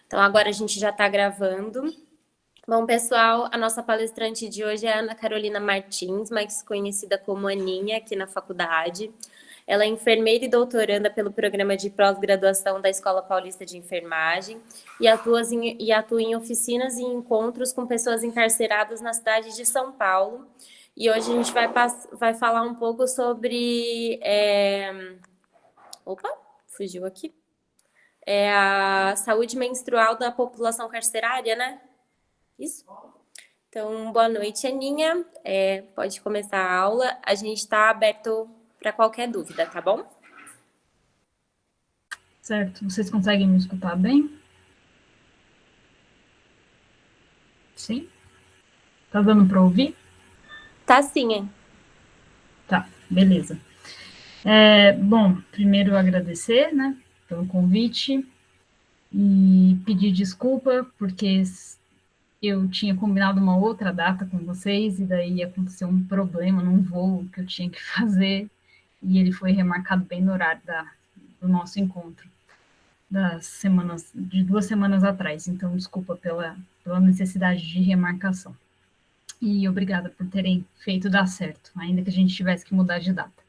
Então, agora a gente já está gravando. Bom, pessoal, a nossa palestrante de hoje é a Ana Carolina Martins, mais conhecida como Aninha, aqui na faculdade. Ela é enfermeira e doutoranda pelo programa de pós-graduação da Escola Paulista de Enfermagem e atua em oficinas e encontros com pessoas encarceradas na cidade de São Paulo. E hoje a gente vai falar um pouco sobre... Opa, fugiu aqui. É a saúde menstrual da população carcerária, né? Isso? Então, boa noite, Aninha. Pode começar a aula. A gente está aberto para qualquer dúvida, tá bom? Certo. Vocês conseguem me escutar bem? Sim? Tá dando para ouvir? Tá sim, hein? Tá, beleza. Bom, primeiro agradecer, né, pelo convite e pedir desculpa, porque eu tinha combinado uma outra data com vocês e daí aconteceu um problema num voo que eu tinha que fazer e ele foi remarcado bem no horário do nosso encontro de 2 semanas atrás. Então, desculpa pela necessidade de remarcação. E obrigada por terem feito dar certo, ainda que a gente tivesse que mudar de data.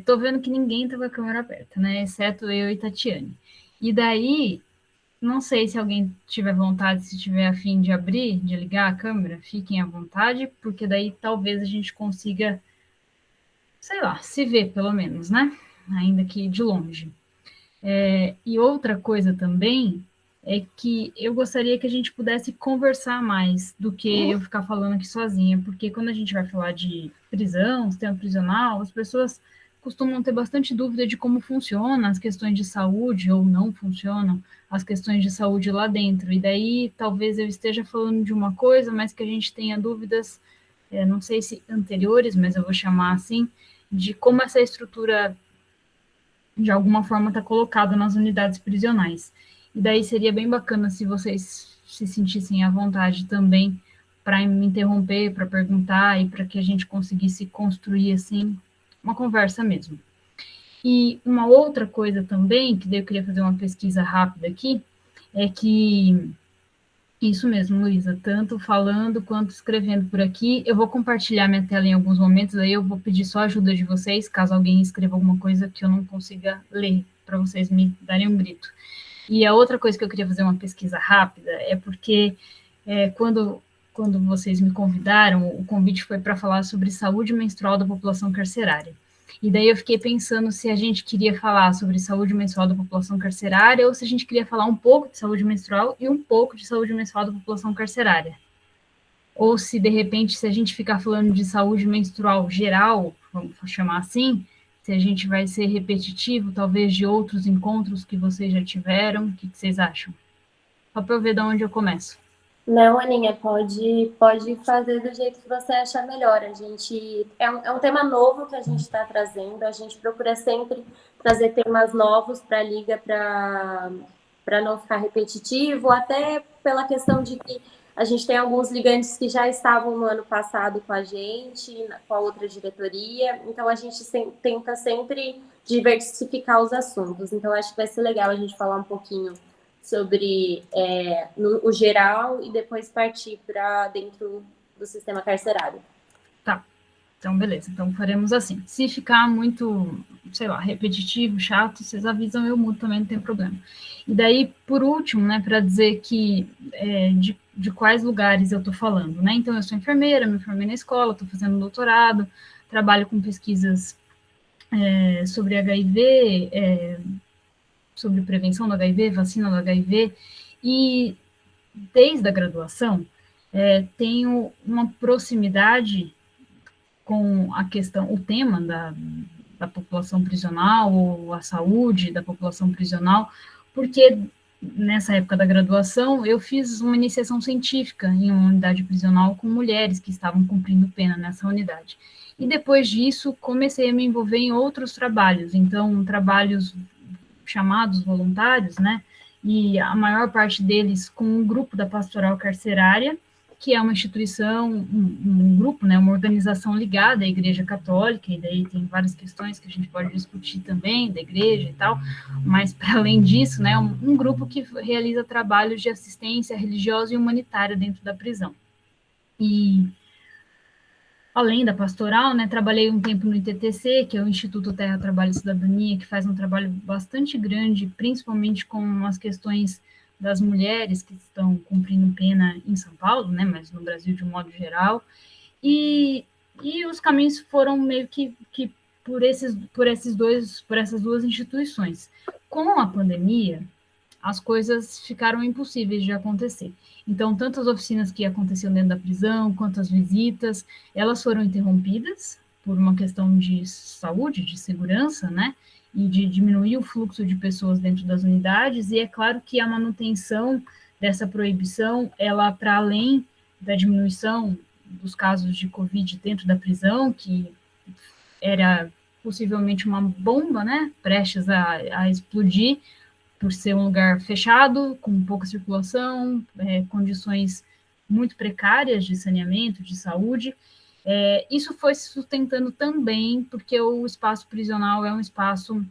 Tô vendo que ninguém tá com a câmera aberta, né? Exceto eu e Tatiane. E daí, não sei se alguém tiver vontade, se tiver a fim de abrir, de ligar a câmera, fiquem à vontade, porque daí talvez a gente consiga, sei lá, se ver pelo menos, né? Ainda que de longe. E outra coisa também é que eu gostaria que a gente pudesse conversar mais do que eu ficar falando aqui sozinha, porque quando a gente vai falar de prisão, sistema prisional, as pessoas costumam ter bastante dúvida de como funciona as questões de saúde ou não funcionam as questões de saúde lá dentro. E daí talvez eu esteja falando de uma coisa, mas que a gente tenha dúvidas, não sei se anteriores, mas eu vou chamar assim, de como essa estrutura de alguma forma está colocado nas unidades prisionais. E daí seria bem bacana se vocês se sentissem à vontade também para me interromper, para perguntar e para que a gente conseguisse construir assim uma conversa mesmo. E uma outra coisa também, que daí eu queria fazer uma pesquisa rápida aqui, é que isso mesmo, Luísa, tanto falando quanto escrevendo por aqui. Eu vou compartilhar minha tela em alguns momentos, aí eu vou pedir só a ajuda de vocês, caso alguém escreva alguma coisa que eu não consiga ler, para vocês me darem um grito. E a outra coisa que eu queria fazer uma pesquisa rápida é porque quando vocês me convidaram, o convite foi para falar sobre saúde menstrual da população carcerária. E daí eu fiquei pensando se a gente queria falar sobre saúde menstrual da população carcerária ou se a gente queria falar um pouco de saúde menstrual e um pouco de saúde menstrual da população carcerária. Ou se, de repente, se a gente ficar falando de saúde menstrual geral, vamos chamar assim, se a gente vai ser repetitivo, talvez, de outros encontros que vocês já tiveram. O que vocês acham? Só para eu ver de onde eu começo. Não, Aninha, pode fazer do jeito que você achar melhor. A gente é um tema novo que a gente está trazendo. A gente procura sempre trazer temas novos para a Liga para não ficar repetitivo, até pela questão de que a gente tem alguns ligantes que já estavam no ano passado com a gente, com a outra diretoria. Então a gente tenta sempre diversificar os assuntos. Então acho que vai ser legal a gente falar um pouquinho sobre o geral e depois partir para dentro do sistema carcerário. Tá, então beleza. Então faremos assim. Se ficar muito, sei lá, repetitivo, chato, vocês avisam, eu mudo também, não tem problema. E daí, por último, né, para dizer que de quais lugares eu estou falando, né? Então, eu sou enfermeira, me formei na escola, estou fazendo doutorado, trabalho com pesquisas sobre HIV, sobre prevenção do HIV, vacina do HIV, e desde a graduação tenho uma proximidade com a questão, o tema da população prisional, ou a saúde da população prisional, porque nessa época da graduação eu fiz uma iniciação científica em uma unidade prisional com mulheres que estavam cumprindo pena nessa unidade. E depois disso comecei a me envolver em outros trabalhos, então trabalhos chamados voluntários, né? E a maior parte deles com um grupo da pastoral carcerária, que é uma instituição, um grupo, né, uma organização ligada à Igreja Católica, e daí tem várias questões que a gente pode discutir também, da igreja e tal, mas, para além disso, né, um grupo que realiza trabalhos de assistência religiosa e humanitária dentro da prisão. E, além da pastoral, né, trabalhei um tempo no ITTC, que é o Instituto Terra, Trabalho e Cidadania, que faz um trabalho bastante grande, principalmente com as questões das mulheres que estão cumprindo pena em São Paulo, né, mas no Brasil de um modo geral, e os caminhos foram meio que por essas duas instituições. Com a pandemia, as coisas ficaram impossíveis de acontecer. Então, tanto as oficinas que aconteciam dentro da prisão, quanto as visitas, elas foram interrompidas por uma questão de saúde, de segurança, né? E de diminuir o fluxo de pessoas dentro das unidades, e é claro que a manutenção dessa proibição, ela, para além da diminuição dos casos de Covid dentro da prisão, que era possivelmente uma bomba, né, prestes a explodir, por ser um lugar fechado, com pouca circulação, condições muito precárias de saneamento, de saúde. Isso foi se sustentando também porque o espaço prisional é um espaço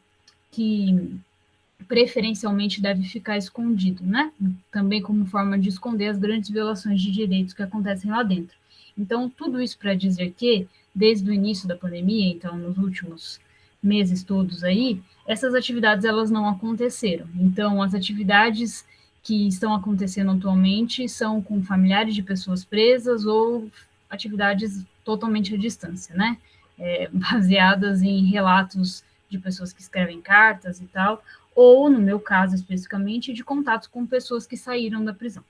que preferencialmente deve ficar escondido, né? Também como forma de esconder as grandes violações de direitos que acontecem lá dentro. Então, tudo isso para dizer que, desde o início da pandemia, então, nos últimos meses todos aí, essas atividades elas não aconteceram. Então, as atividades que estão acontecendo atualmente são com familiares de pessoas presas ou atividades totalmente à distância, né? Baseadas em relatos de pessoas que escrevem cartas e tal, ou, no meu caso especificamente, de contatos com pessoas que saíram da prisão.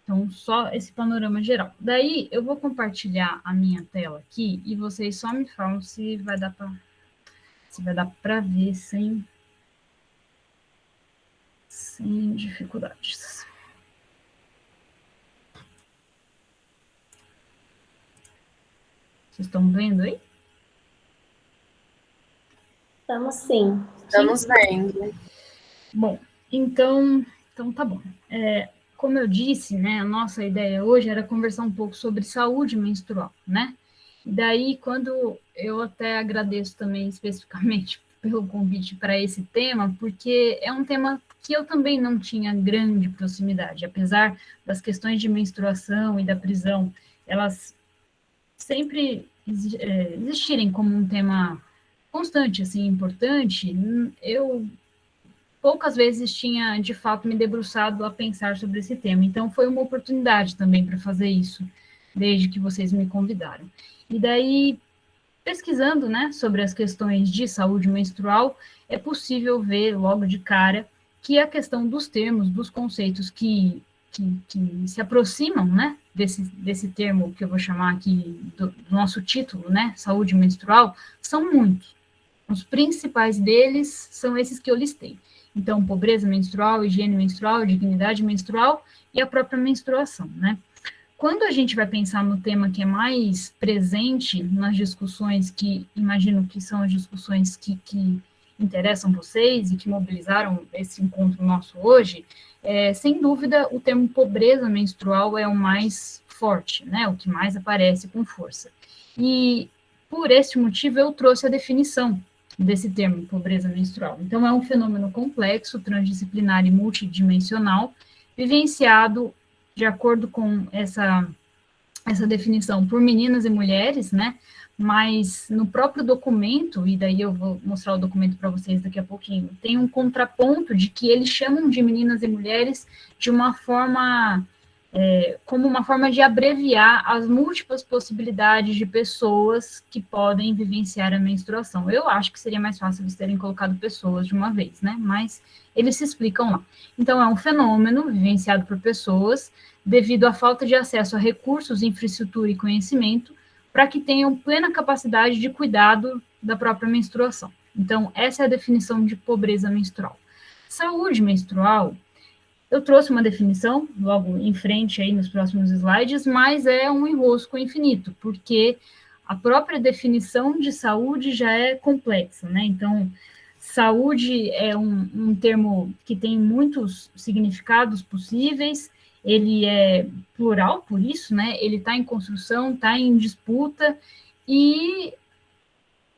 Então, só esse panorama geral. Daí, eu vou compartilhar a minha tela aqui e vocês só me falam se vai dar para ver sem dificuldades. Vocês estão vendo aí? Estamos sim. Estamos vendo. Bom, então tá bom. Como eu disse, né, a nossa ideia hoje era conversar um pouco sobre saúde menstrual, né? E daí, quando eu até agradeço também especificamente pelo convite para esse tema, porque é um tema que eu também não tinha grande proximidade, apesar das questões de menstruação e da prisão, elas sempre existirem como um tema constante, assim, importante, eu poucas vezes tinha, de fato, me debruçado a pensar sobre esse tema. Então, foi uma oportunidade também para fazer isso, desde que vocês me convidaram. E daí, pesquisando, né, sobre as questões de saúde menstrual, é possível ver logo de cara que a questão dos termos, dos conceitos que se aproximam, né, desse termo que eu vou chamar aqui do nosso título, né, saúde menstrual, são muitos. Os principais deles são esses que eu listei. Então, pobreza menstrual, higiene menstrual, dignidade menstrual e a própria menstruação, né? Quando a gente vai pensar no tema que é mais presente nas discussões, que imagino que são as discussões que interessam vocês e que mobilizaram esse encontro nosso hoje, sem dúvida, o termo pobreza menstrual é o mais forte, né? O que mais aparece com força. E, por esse motivo, eu trouxe a definição desse termo, pobreza menstrual. Então, é um fenômeno complexo, transdisciplinar e multidimensional, vivenciado de acordo com essa definição por meninas e mulheres, né? Mas no próprio documento, e daí eu vou mostrar o documento para vocês daqui a pouquinho, tem um contraponto de que eles chamam de meninas e mulheres de uma forma como uma forma de abreviar as múltiplas possibilidades de pessoas que podem vivenciar a menstruação. Eu acho que seria mais fácil eles terem colocado pessoas de uma vez, né? Mas eles se explicam lá. Então, é um fenômeno vivenciado por pessoas devido à falta de acesso a recursos, infraestrutura e conhecimento para que tenham plena capacidade de cuidado da própria menstruação. Então, essa é a definição de pobreza menstrual. Saúde menstrual, eu trouxe uma definição, logo em frente aí nos próximos slides, mas é um enrosco infinito, porque a própria definição de saúde já é complexa, né? Então, saúde é um termo que tem muitos significados possíveis, ele é plural, por isso, né? Ele está em construção, está em disputa, e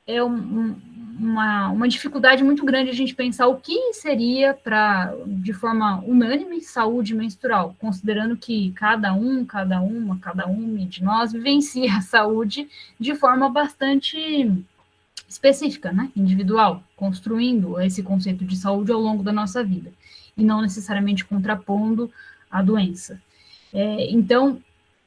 é uma dificuldade muito grande a gente pensar o que seria para, de forma unânime, saúde menstrual, considerando que cada uma, cada uma de nós vivencia a saúde de forma bastante específica, né, individual, construindo esse conceito de saúde ao longo da nossa vida, e não necessariamente contrapondo a doença. Então,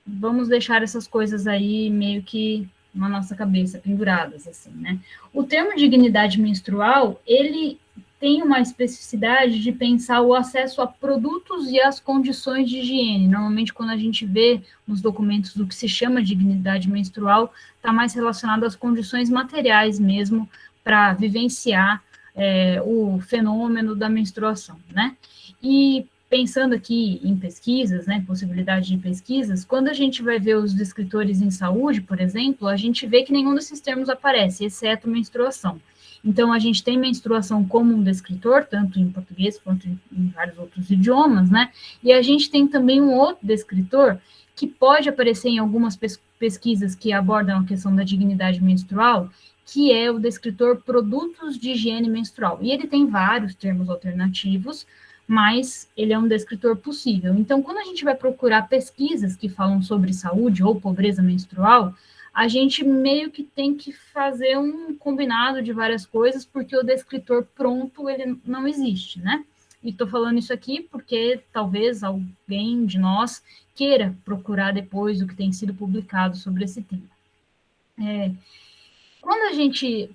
vamos deixar essas coisas aí meio que na nossa cabeça, penduradas, assim, né? O termo dignidade menstrual, ele tem uma especificidade de pensar o acesso a produtos e as condições de higiene. Normalmente, quando a gente vê nos documentos do que se chama dignidade menstrual, está mais relacionado às condições materiais mesmo, para vivenciar o fenômeno da menstruação, né? E pensando aqui em pesquisas, né, possibilidade de pesquisas, quando a gente vai ver os descritores em saúde, por exemplo, a gente vê que nenhum desses termos aparece, exceto menstruação. Então, a gente tem menstruação como um descritor, tanto em português quanto em vários outros idiomas, né? E a gente tem também um outro descritor que pode aparecer em algumas pesquisas que abordam a questão da dignidade menstrual, que é o descritor produtos de higiene menstrual. E ele tem vários termos alternativos, mas ele é um descritor possível. Então, quando a gente vai procurar pesquisas que falam sobre saúde ou pobreza menstrual, a gente meio que tem que fazer um combinado de várias coisas, porque o descritor pronto, ele não existe, né? E estou falando isso aqui porque talvez alguém de nós queira procurar depois o que tem sido publicado sobre esse tema. Quando a gente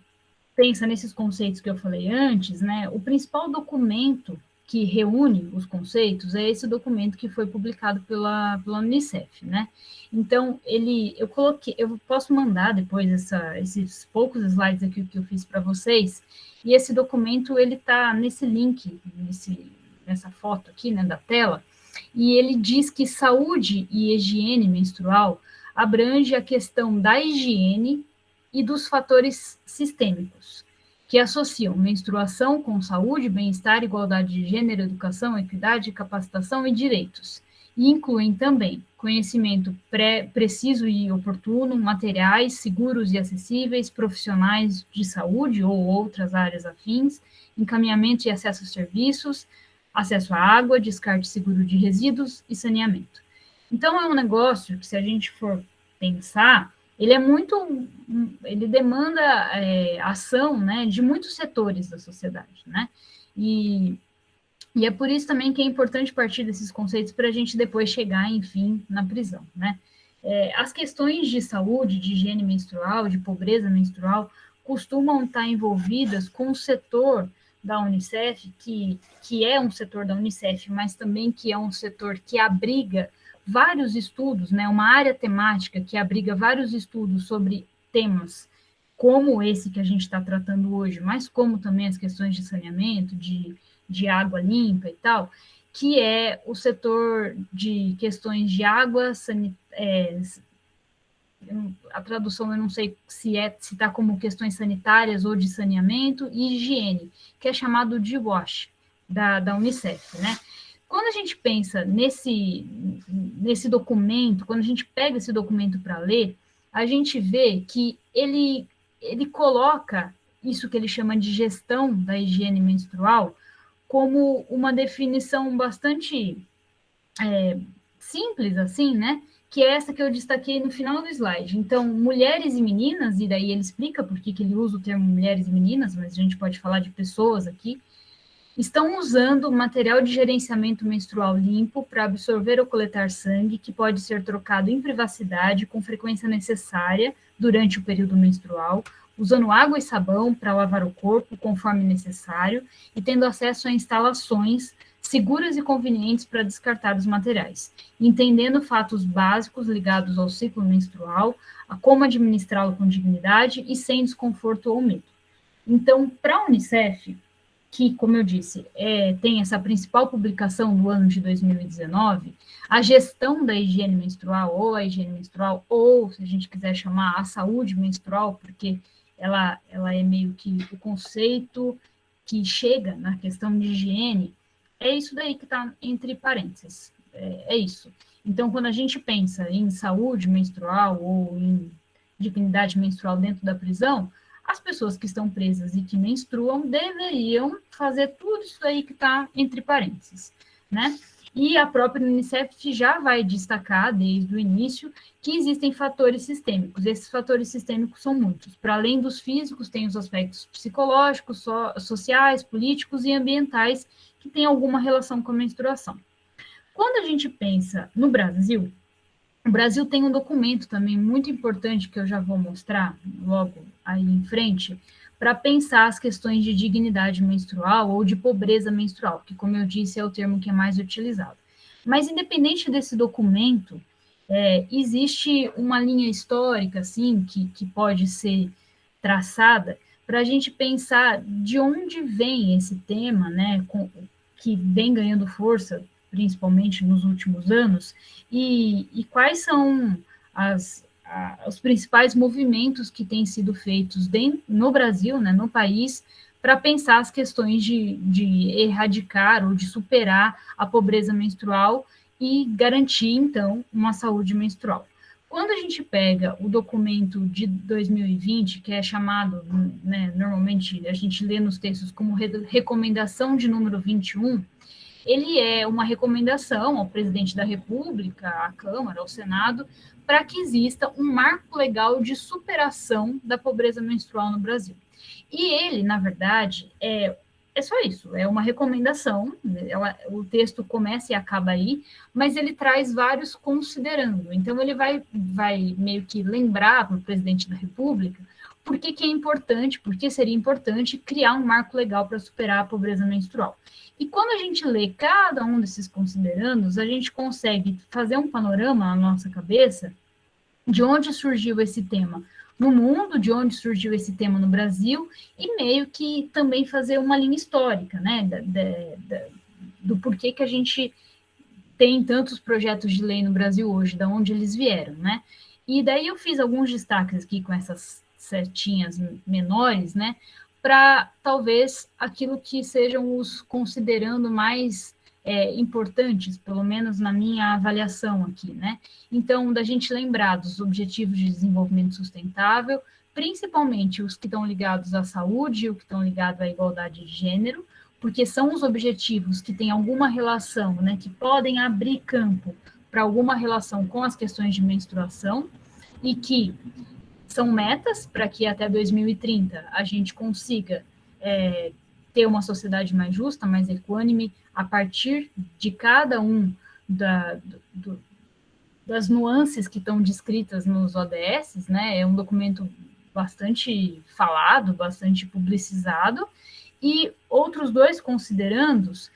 pensa nesses conceitos que eu falei antes, né, o principal documento que reúne os conceitos é esse documento que foi publicado pela Unicef, né? Então, eu posso mandar depois esses poucos slides aqui que eu fiz para vocês, e esse documento, ele está nesse link, nessa foto aqui, né, da tela, e ele diz que saúde e higiene menstrual abrange a questão da higiene e dos fatores sistêmicos, que associam menstruação com saúde, bem-estar, igualdade de gênero, educação, equidade, capacitação e direitos. E incluem também conhecimento preciso e oportuno, materiais seguros e acessíveis, profissionais de saúde ou outras áreas afins, encaminhamento e acesso a serviços, acesso à água, descarte seguro de resíduos e saneamento. Então, é um negócio que, se a gente for pensar, ele demanda ação, né, de muitos setores da sociedade, né, e é por isso também que é importante partir desses conceitos para a gente depois chegar, enfim, na prisão, né. As questões de saúde, de higiene menstrual, de pobreza menstrual, costumam estar envolvidas com o setor da Unicef, que é um setor da Unicef, mas também que é um setor que abriga vários estudos, né, uma área temática que abriga vários estudos sobre temas como esse que a gente está tratando hoje, mas como também as questões de saneamento, de água limpa e tal, que é o setor de questões de água, a tradução eu não sei se está como questões sanitárias ou de saneamento, e higiene, que é chamado de WASH, da Unicef, né? Quando a gente pensa nesse documento, quando a gente pega esse documento para ler, a gente vê que ele coloca isso que ele chama de gestão da higiene menstrual como uma definição bastante simples, assim, né? Que é essa que eu destaquei no final do slide. Então, mulheres e meninas, e daí ele explica por que ele usa o termo mulheres e meninas, mas a gente pode falar de pessoas aqui, estão usando material de gerenciamento menstrual limpo para absorver ou coletar sangue, que pode ser trocado em privacidade com frequência necessária durante o período menstrual, usando água e sabão para lavar o corpo conforme necessário e tendo acesso a instalações seguras e convenientes para descartar os materiais, entendendo fatos básicos ligados ao ciclo menstrual, a como administrá-lo com dignidade e sem desconforto ou medo. Então, para a Unicef, que, como eu disse, tem essa principal publicação no ano de 2019, a gestão da higiene menstrual, ou a higiene menstrual, ou, se a gente quiser chamar, a saúde menstrual, porque ela é meio que o conceito que chega na questão de higiene, é isso daí que está entre parênteses. é isso. Então, quando a gente pensa em saúde menstrual ou em dignidade menstrual dentro da prisão, as pessoas que estão presas e que menstruam deveriam fazer tudo isso aí que está entre parênteses, né? E a própria Unicef já vai destacar, desde o início, que existem fatores sistêmicos. Esses fatores sistêmicos são muitos. Para além dos físicos, tem os aspectos psicológicos, sociais, políticos e ambientais que têm alguma relação com a menstruação. Quando a gente pensa no Brasil, o Brasil tem um documento também muito importante que eu já vou mostrar logo aí em frente, para pensar as questões de dignidade menstrual ou de pobreza menstrual, que, como eu disse, é o termo que é mais utilizado. Mas, independente desse documento, existe uma linha histórica, assim, que pode ser traçada para a gente pensar de onde vem esse tema, né, que vem ganhando força, principalmente nos últimos anos, e quais são os principais movimentos que têm sido feitos no Brasil, né, no país, para pensar as questões de erradicar ou de superar a pobreza menstrual e garantir, então, uma saúde menstrual. Quando a gente pega o documento de 2020, que é chamado, né, normalmente a gente lê nos textos como recomendação de número 21, ele é uma recomendação ao presidente da República, à Câmara, ao Senado, para que exista um marco legal de superação da pobreza menstrual no Brasil. E ele, na verdade, é só isso, é uma recomendação, o texto começa e acaba aí, mas ele traz vários considerando. Então, ele vai meio que lembrar para o presidente da República por que é importante, por que seria importante criar um marco legal para superar a pobreza menstrual. E quando a gente lê cada um desses considerandos, a gente consegue fazer um panorama na nossa cabeça de onde surgiu esse tema no mundo, de onde surgiu esse tema no Brasil, e meio que também fazer uma linha histórica, né, do porquê que a gente tem tantos projetos de lei no Brasil hoje, de onde eles vieram, né? E daí eu fiz alguns destaques aqui com essas setinhas menores, né, para talvez aquilo que sejam os considerando mais importantes, pelo menos na minha avaliação aqui, né? Então, da gente lembrar dos Objetivos de Desenvolvimento Sustentável, principalmente os que estão ligados à saúde, os que estão ligados à igualdade de gênero, porque são os objetivos que têm alguma relação, né, que podem abrir campo para alguma relação com as questões de menstruação e que são metas para que até 2030 a gente consiga ter uma sociedade mais justa, mais equânime, a partir de cada um das nuances que estão descritas nos ODS, né? É um documento bastante falado, bastante publicizado, e outros dois considerandos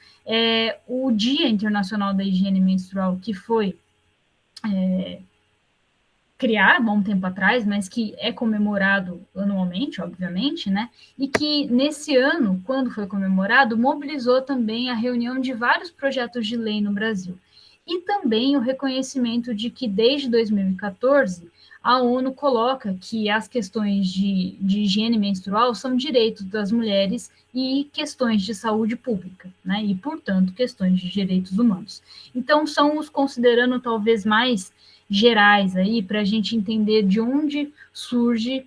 o Dia Internacional da Higiene Menstrual, que foi criado há um tempo atrás, mas que é comemorado anualmente, obviamente, né? E que nesse ano, quando foi comemorado, mobilizou também a reunião de vários projetos de lei no Brasil. E também o reconhecimento de que desde 2014 a ONU coloca que as questões de higiene menstrual são direitos das mulheres e questões de saúde pública, né? E, portanto, questões de direitos humanos. Então, são os considerando talvez mais gerais aí, para a gente entender de onde surge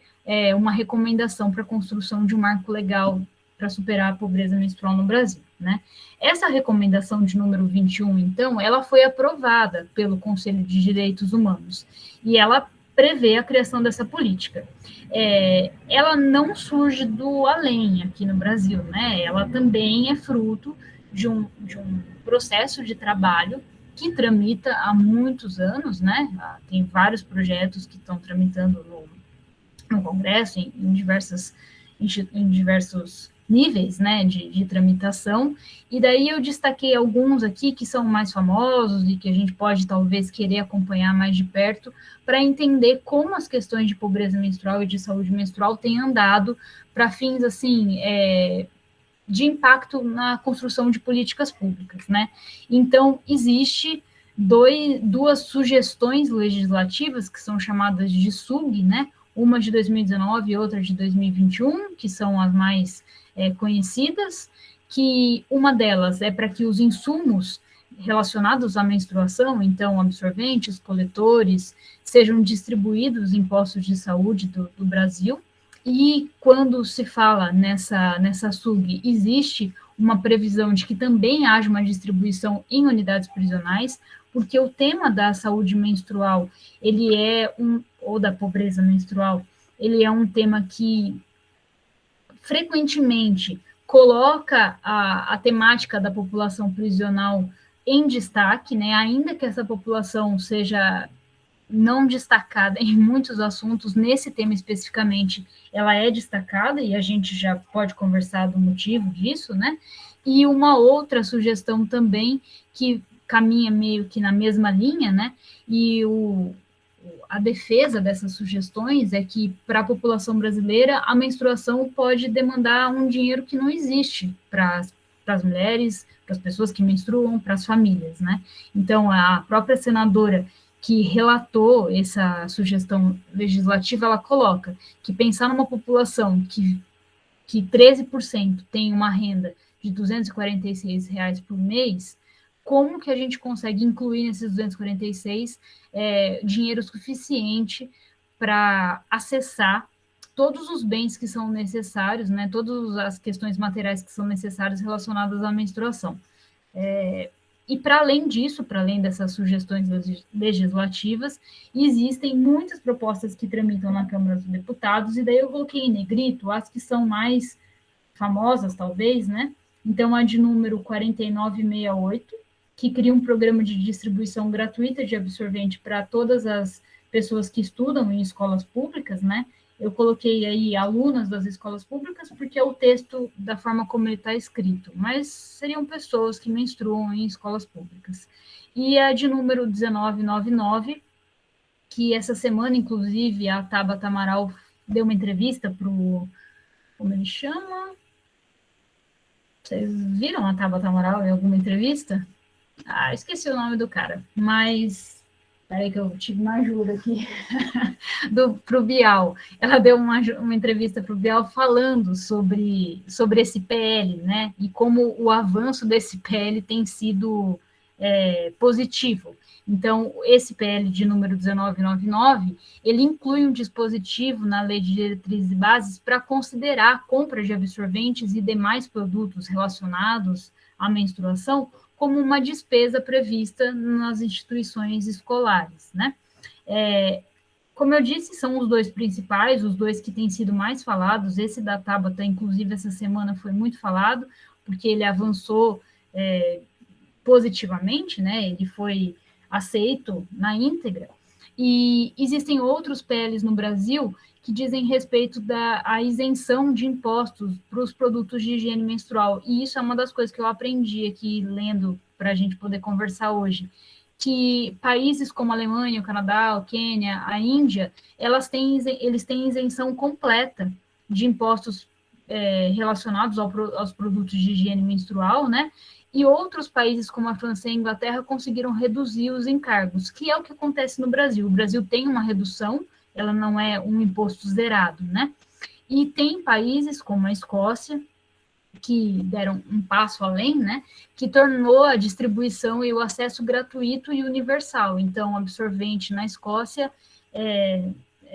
uma recomendação para a construção de um marco legal para superar a pobreza menstrual no Brasil, né? Essa recomendação de número 21, então, ela foi aprovada pelo Conselho de Direitos Humanos, e ela prevê a criação dessa política. Ela não surge do além aqui no Brasil, né? Ela também é fruto de um processo de trabalho que tramita há muitos anos, né? Tem vários projetos que estão tramitando no Congresso, em diversos níveis, né, de tramitação, e daí eu destaquei alguns aqui que são mais famosos e que a gente pode talvez querer acompanhar mais de perto para entender como as questões de pobreza menstrual e de saúde menstrual têm andado para fins, assim, de impacto na construção de políticas públicas, né? Então, existe duas sugestões legislativas que são chamadas de SUG, né? Uma de 2019 e outra de 2021, que são as mais conhecidas, que uma delas é para que os insumos relacionados à menstruação, então absorventes, coletores, sejam distribuídos em postos de saúde do Brasil. E quando se fala nessa SUG, existe uma previsão de que também haja uma distribuição em unidades prisionais, porque o tema da saúde menstrual, ele é ou da pobreza menstrual, ele é um tema que frequentemente coloca a temática da população prisional em destaque, né? Ainda que essa população seja não destacada em muitos assuntos, nesse tema especificamente, ela é destacada e a gente já pode conversar do motivo disso, né? E uma outra sugestão também que caminha meio que na mesma linha, né? E a defesa dessas sugestões é que, para a população brasileira, a menstruação pode demandar um dinheiro que não existe para as mulheres, para as pessoas que menstruam, para as famílias, né? Então, a própria senadora que relatou essa sugestão legislativa, ela coloca que pensar numa população que 13% tem uma renda de R$ 246 por mês, como que a gente consegue incluir nesses 246 dinheiro suficiente para acessar todos os bens que são necessários, né, todas as questões materiais que são necessárias relacionadas à menstruação. E para além disso, para além dessas sugestões legislativas, existem muitas propostas que tramitam na Câmara dos Deputados, e daí eu coloquei em negrito as que são mais famosas, talvez, né? Então, a de número 4968, que cria um programa de distribuição gratuita de absorvente para todas as pessoas que estudam em escolas públicas, né? Eu coloquei aí alunas das escolas públicas, porque é o texto da forma como ele está escrito, mas seriam pessoas que menstruam em escolas públicas. E a de número 1999, que essa semana, inclusive, a Tabata Amaral deu uma entrevista para o... Como ele chama? Vocês viram a Tabata Amaral em alguma entrevista? Esqueci o nome do cara, mas... Peraí que eu tive uma ajuda aqui. Para o Bial. Ela deu uma entrevista para o Bial falando sobre esse PL, né? E como o avanço desse PL tem sido positivo. Então, esse PL de número 1999, ele inclui um dispositivo na Lei de Diretrizes e Bases para considerar a compra de absorventes e demais produtos relacionados à menstruação como uma despesa prevista nas instituições escolares, né? Como eu disse, são os dois principais, os dois que têm sido mais falados. Esse da Tabata, inclusive, essa semana foi muito falado, porque ele avançou positivamente, né? Ele foi aceito na íntegra. E existem outros PLs no Brasil que dizem respeito à isenção de impostos para os produtos de higiene menstrual. E isso é uma das coisas que eu aprendi aqui lendo para a gente poder conversar hoje, que países como a Alemanha, o Canadá, o Quênia, a Índia, eles têm isenção completa de impostos relacionados aos produtos de higiene menstrual, né? E outros países, como a França e a Inglaterra, conseguiram reduzir os encargos, que é o que acontece no Brasil. O Brasil tem uma redução, ela não é um imposto zerado, né? E tem países, como a Escócia, que deram um passo além, né? Que tornou a distribuição e o acesso gratuito e universal. Então, o absorvente na Escócia é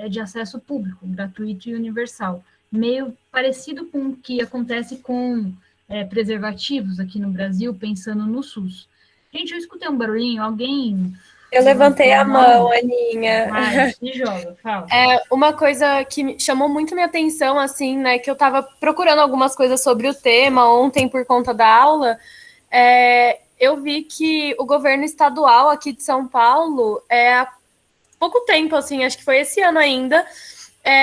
de acesso público, gratuito e universal. Meio parecido com o que acontece com preservativos aqui no Brasil, pensando no SUS. Gente, eu escutei um barulhinho, alguém... Eu levantei a mão, Aninha. Vai, se joga, fala. Uma coisa que chamou muito minha atenção, assim, né, que eu estava procurando algumas coisas sobre o tema ontem por conta da aula, eu vi que o governo estadual aqui de São Paulo, há pouco tempo, assim, acho que foi esse ano ainda,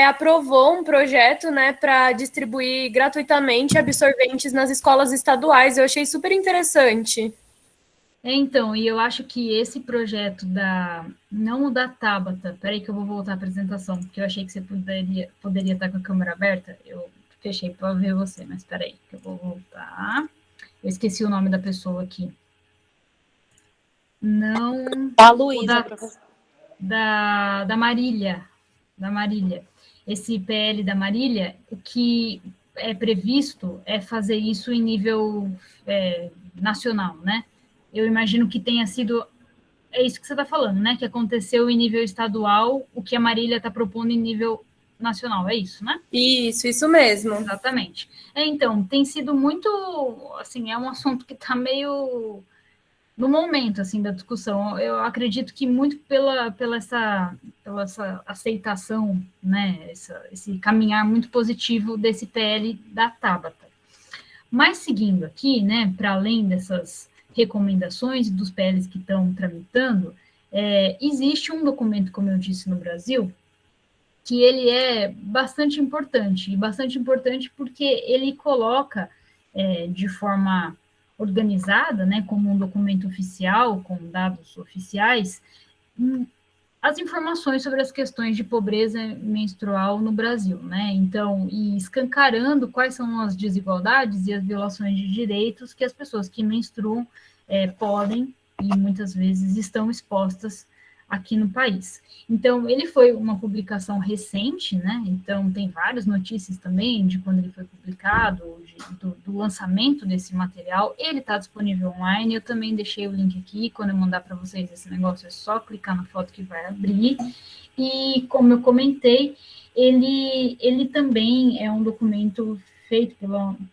aprovou um projeto, né, para distribuir gratuitamente absorventes nas escolas estaduais. Eu achei super interessante. Então, e eu acho que esse projeto não o da Tabata, peraí que eu vou voltar à apresentação, porque eu achei que você poderia estar com a câmera aberta, eu fechei para ver você, mas peraí, que eu vou voltar. Eu esqueci o nome da pessoa aqui. Não... A Luísa, professora. Da Marília. Esse PL da Marília, o que é previsto é fazer isso em nível nacional, né? eu imagino que tenha sido, é isso que você está falando, né? Que aconteceu em nível estadual, o que a Marília está propondo em nível nacional, é isso, né? Isso mesmo. Exatamente. Então, tem sido muito, assim, é um assunto que está meio no momento, assim, da discussão. Eu acredito que muito pela essa aceitação, né, esse caminhar muito positivo desse PL da Tabata. Mas seguindo aqui, né, para além dessas recomendações dos PLs que estão tramitando, existe um documento, como eu disse, no Brasil, que ele é bastante importante, e bastante importante porque ele coloca de forma organizada, né, como um documento oficial, com dados oficiais, as informações sobre as questões de pobreza menstrual no Brasil, né? Então, e escancarando quais são as desigualdades e as violações de direitos que as pessoas que menstruam podem e muitas vezes estão expostas aqui no país. Então, ele foi uma publicação recente, né? Então, tem várias notícias também de quando ele foi publicado, do lançamento desse material. Ele está disponível online, eu também deixei o link aqui, quando eu mandar para vocês esse negócio, é só clicar na foto que vai abrir. E, como eu comentei, ele também é um documento feito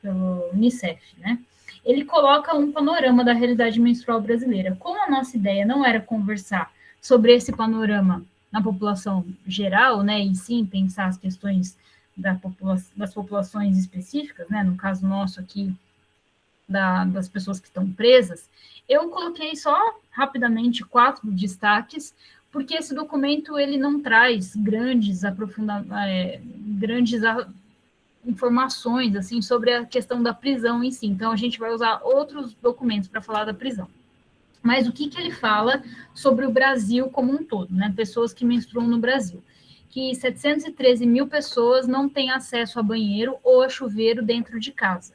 pelo Unicef, né? Ele coloca um panorama da realidade menstrual brasileira. Como a nossa ideia não era conversar sobre esse panorama na população geral, né, e sim pensar as questões das populações específicas, né, no caso nosso aqui, das pessoas que estão presas, eu coloquei só rapidamente 4 destaques, porque esse documento ele não traz grandes informações assim sobre a questão da prisão em si. Então a gente vai usar outros documentos para falar da prisão. Mas o que ele fala sobre o Brasil como um todo, né? Pessoas que menstruam no Brasil. Que 713 mil pessoas não têm acesso a banheiro ou a chuveiro dentro de casa.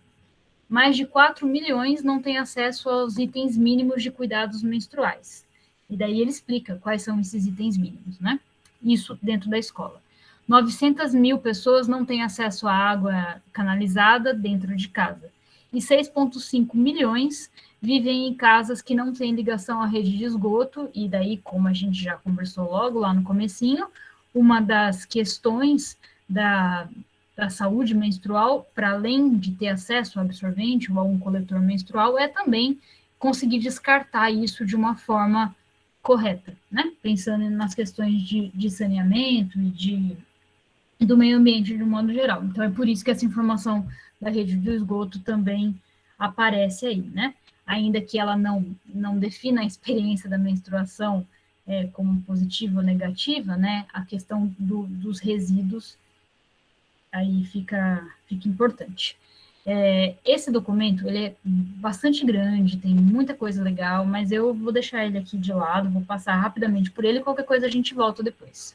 Mais de 4 milhões não têm acesso aos itens mínimos de cuidados menstruais. E daí ele explica quais são esses itens mínimos, né? Isso dentro da escola. 900 mil pessoas não têm acesso à água canalizada dentro de casa. E 6,5 milhões vivem em casas que não têm ligação à rede de esgoto, e daí, como a gente já conversou logo lá no comecinho, uma das questões da saúde menstrual, para além de ter acesso ao absorvente ou a um coletor menstrual, é também conseguir descartar isso de uma forma correta, né? Pensando nas questões de saneamento e do meio ambiente de um modo geral. Então, é por isso que essa informação da rede do esgoto também aparece aí, né? Ainda que ela não defina a experiência da menstruação como positiva ou negativa, né? A questão dos resíduos aí fica importante. Esse documento, ele é bastante grande, tem muita coisa legal, mas eu vou deixar ele aqui de lado, vou passar rapidamente por ele, qualquer coisa a gente volta depois.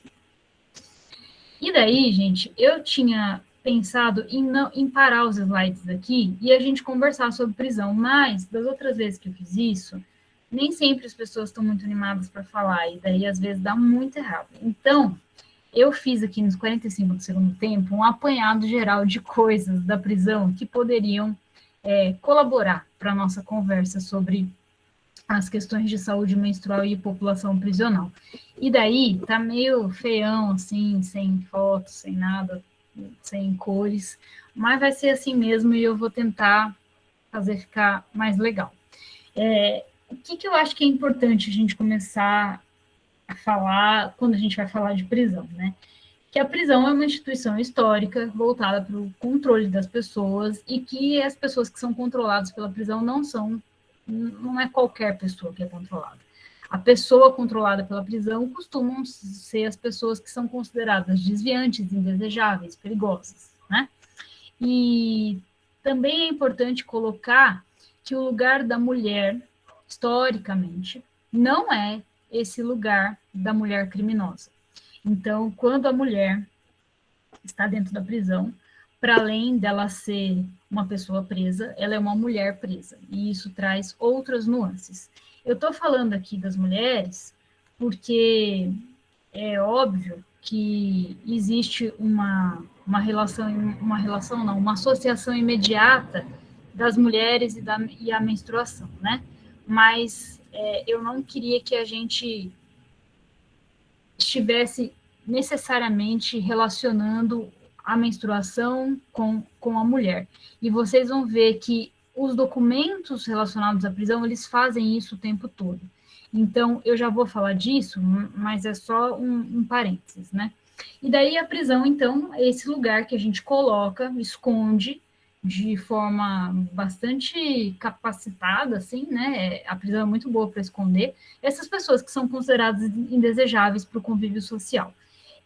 E daí, gente, eu tinha pensado em parar os slides aqui e a gente conversar sobre prisão, mas das outras vezes que eu fiz isso, nem sempre as pessoas estão muito animadas para falar, e daí às vezes dá muito errado. Então, eu fiz aqui nos 45 do segundo tempo um apanhado geral de coisas da prisão que poderiam colaborar para a nossa conversa sobre as questões de saúde menstrual e população prisional. E daí, tá meio feião, assim, sem fotos, sem nada, sem cores, mas vai ser assim mesmo e eu vou tentar fazer ficar mais legal. O que eu acho que é importante a gente começar a falar quando a gente vai falar de prisão, né? Que a prisão é uma instituição histórica voltada para o controle das pessoas e que as pessoas que são controladas pela prisão não é qualquer pessoa que é controlada. A pessoa controlada pela prisão costumam ser as pessoas que são consideradas desviantes, indesejáveis, perigosas, né? E também é importante colocar que o lugar da mulher, historicamente, não é esse lugar da mulher criminosa. Então, quando a mulher está dentro da prisão, para além dela ser uma pessoa presa, ela é uma mulher presa, e isso traz outras nuances. Eu estou falando aqui das mulheres porque é óbvio que existe uma associação imediata das mulheres e a menstruação, né? mas eu não queria que a gente estivesse necessariamente relacionando a menstruação com a mulher. E vocês vão ver que os documentos relacionados à prisão, eles fazem isso o tempo todo. Então, eu já vou falar disso, mas é só um parênteses, né? E daí a prisão, então, é esse lugar que a gente coloca, esconde, de forma bastante capacitada, assim, né? A prisão é muito boa para esconder essas pessoas que são consideradas indesejáveis para o convívio social.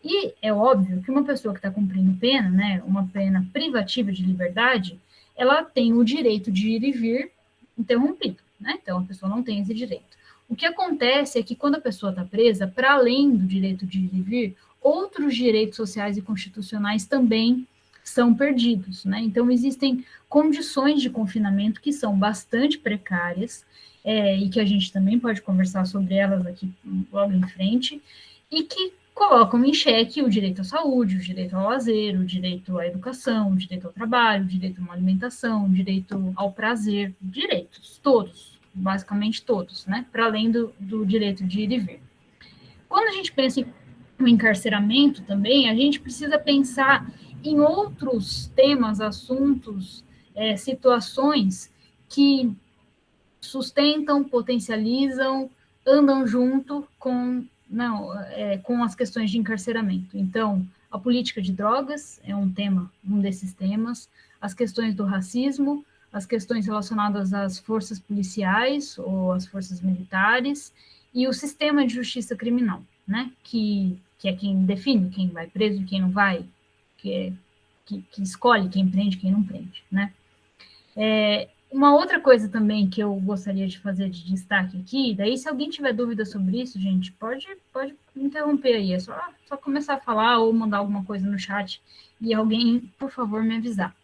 E é óbvio que uma pessoa que está cumprindo pena, né, uma pena privativa de liberdade, ela tem o direito de ir e vir interrompido, né? Então a pessoa não tem esse direito. O que acontece é que quando a pessoa está presa, para além do direito de ir e vir, outros direitos sociais e constitucionais também são perdidos, né? Então existem condições de confinamento que são bastante precárias, e que a gente também pode conversar sobre elas aqui logo em frente, e que colocam em xeque o direito à saúde, o direito ao lazer, o direito à educação, o direito ao trabalho, o direito a uma alimentação, o direito ao prazer, direitos, todos, basicamente todos, né? Para além do direito de ir e vir. Quando a gente pensa em o encarceramento também, a gente precisa pensar em outros temas, assuntos, situações que sustentam, potencializam, andam junto com as questões de encarceramento. Então, a política de drogas é um desses temas, as questões do racismo, as questões relacionadas às forças policiais ou às forças militares, e o sistema de justiça criminal, né? Que é quem define quem vai preso e quem não vai, que escolhe quem prende e quem não prende, né? Uma outra coisa também que eu gostaria de fazer de destaque aqui, daí se alguém tiver dúvida sobre isso, gente, pode me interromper aí, é só começar a falar ou mandar alguma coisa no chat e alguém, por favor, me avisar.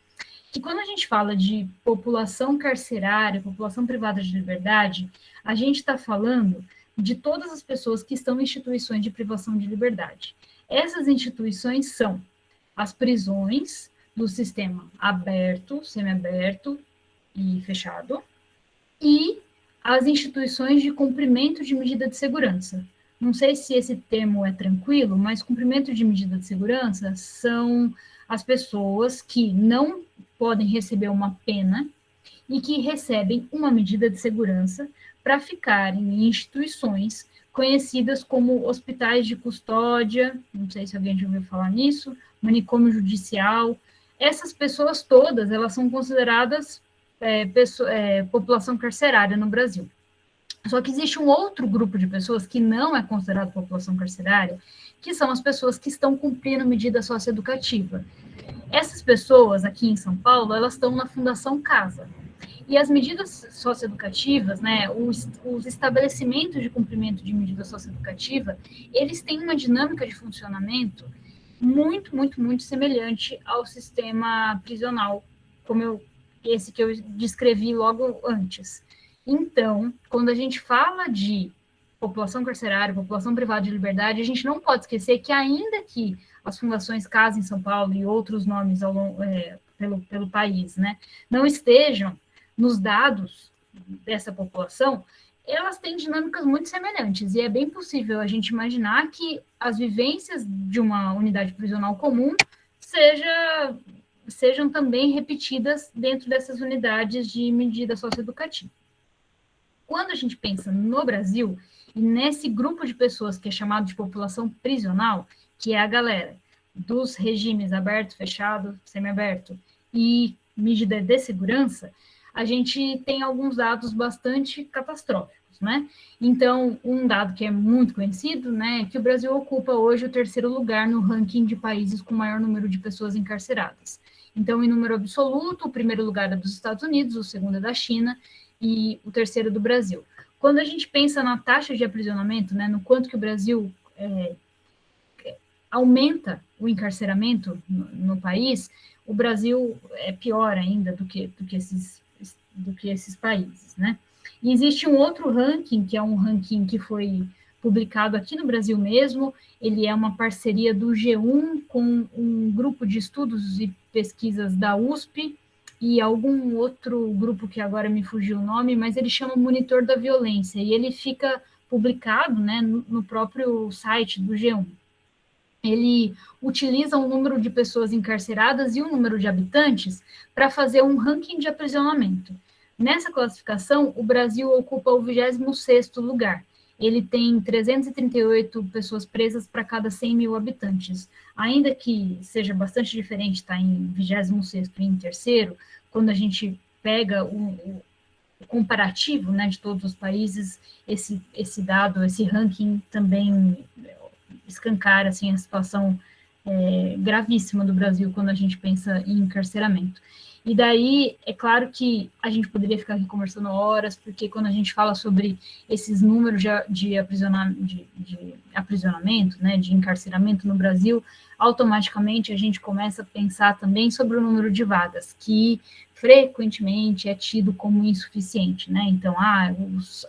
Que quando a gente fala de população carcerária, população privada de liberdade, a gente está falando de todas as pessoas que estão em instituições de privação de liberdade. Essas instituições são as prisões do sistema aberto, semiaberto e fechado, e as instituições de cumprimento de medida de segurança. Não sei se esse termo é tranquilo, mas cumprimento de medida de segurança são as pessoas que não podem receber uma pena e que recebem uma medida de segurança para ficarem em instituições conhecidas como hospitais de custódia, não sei se alguém já ouviu falar nisso, manicômio judicial. Essas pessoas todas, elas são consideradas população carcerária no Brasil. Só que existe um outro grupo de pessoas que não é considerado população carcerária, que são as pessoas que estão cumprindo medida socioeducativa. Essas pessoas, aqui em São Paulo, elas estão na Fundação Casa. E as medidas socioeducativas, né, os estabelecimentos de cumprimento de medida socioeducativa, eles têm uma dinâmica de funcionamento muito, muito, muito semelhante ao sistema prisional, esse que eu descrevi logo antes. Então, quando a gente fala de população carcerária, população privada de liberdade, a gente não pode esquecer que ainda que as fundações Casa em São Paulo e outros nomes pelo país, né, não estejam nos dados dessa população, elas têm dinâmicas muito semelhantes, e é bem possível a gente imaginar que as vivências de uma unidade prisional comum sejam também repetidas dentro dessas unidades de medida socioeducativa. Quando a gente pensa no Brasil, e nesse grupo de pessoas que é chamado de população prisional, que é a galera dos regimes aberto, fechado, semiaberto e medida de segurança, a gente tem alguns dados bastante catastróficos, né? Então, um dado que é muito conhecido, né, é que o Brasil ocupa hoje o 3º lugar no ranking de países com maior número de pessoas encarceradas. Então, em número absoluto, o 1º lugar é dos Estados Unidos, o 2º é da China e o 3º do Brasil. Quando a gente pensa na taxa de aprisionamento, né, no quanto que o Brasil aumenta o encarceramento no país, o Brasil é pior ainda do que esses países, né? E existe um outro ranking, que é um ranking que foi publicado aqui no Brasil mesmo, ele é uma parceria do G1 com um grupo de estudos e pesquisas da USP e algum outro grupo que agora me fugiu o nome, mas ele chama Monitor da Violência, e ele fica publicado, né, no próprio site do G1. Ele utiliza o número de pessoas encarceradas e o número de habitantes para fazer um ranking de aprisionamento. Nessa classificação, o Brasil ocupa o 26º lugar. Ele tem 338 pessoas presas para cada 100 mil habitantes. Ainda que seja bastante diferente estar em 26º e em terceiro, quando a gente pega o comparativo, né, de todos os países, esse dado, esse ranking também escancara assim, a situação gravíssima do Brasil quando a gente pensa em encarceramento. E daí, é claro que a gente poderia ficar aqui conversando horas, porque quando a gente fala sobre esses números de aprisionamento, né, de encarceramento no Brasil, automaticamente a gente começa a pensar também sobre o número de vagas, que frequentemente é tido como insuficiente, né? Então,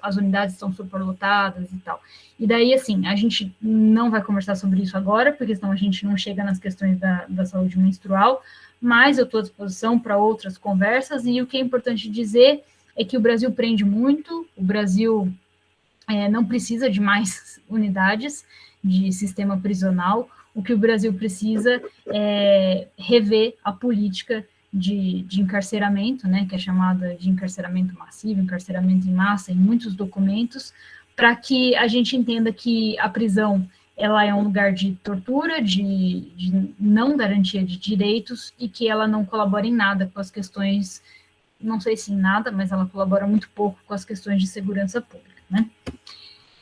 as unidades estão superlotadas e tal. E daí, assim, a gente não vai conversar sobre isso agora, porque senão a gente não chega nas questões da saúde menstrual, mas eu estou à disposição para outras conversas, e o que é importante dizer é que o Brasil prende muito, o Brasil não precisa de mais unidades de sistema prisional, o que o Brasil precisa é rever a política de encarceramento, né, que é chamada de encarceramento massivo, encarceramento em massa, em muitos documentos, para que a gente entenda que a prisão ela é um lugar de tortura, de não garantia de direitos, e que ela não colabora em nada com as questões, não sei se em nada, mas ela colabora muito pouco com as questões de segurança pública, né?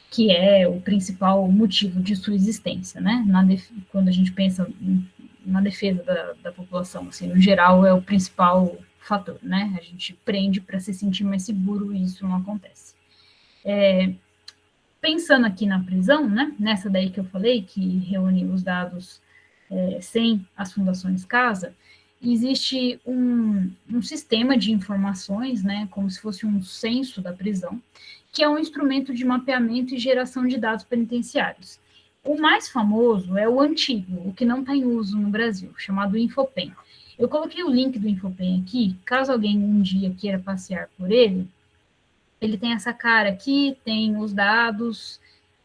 Que é o principal motivo de sua existência, né? Quando a gente pensa na defesa da população, assim, no geral, é o principal fator, né? A gente prende para se sentir mais seguro, e isso não acontece. Pensando aqui na prisão, né, nessa daí que eu falei, que reúne os dados sem as fundações casa, existe um sistema de informações, né, como se fosse um censo da prisão, que é um instrumento de mapeamento e geração de dados penitenciários. O mais famoso é o antigo, o que não está em uso no Brasil, chamado Infopen. Eu coloquei o link do Infopen aqui, caso alguém um dia queira passear por ele. Ele tem essa cara aqui, tem os dados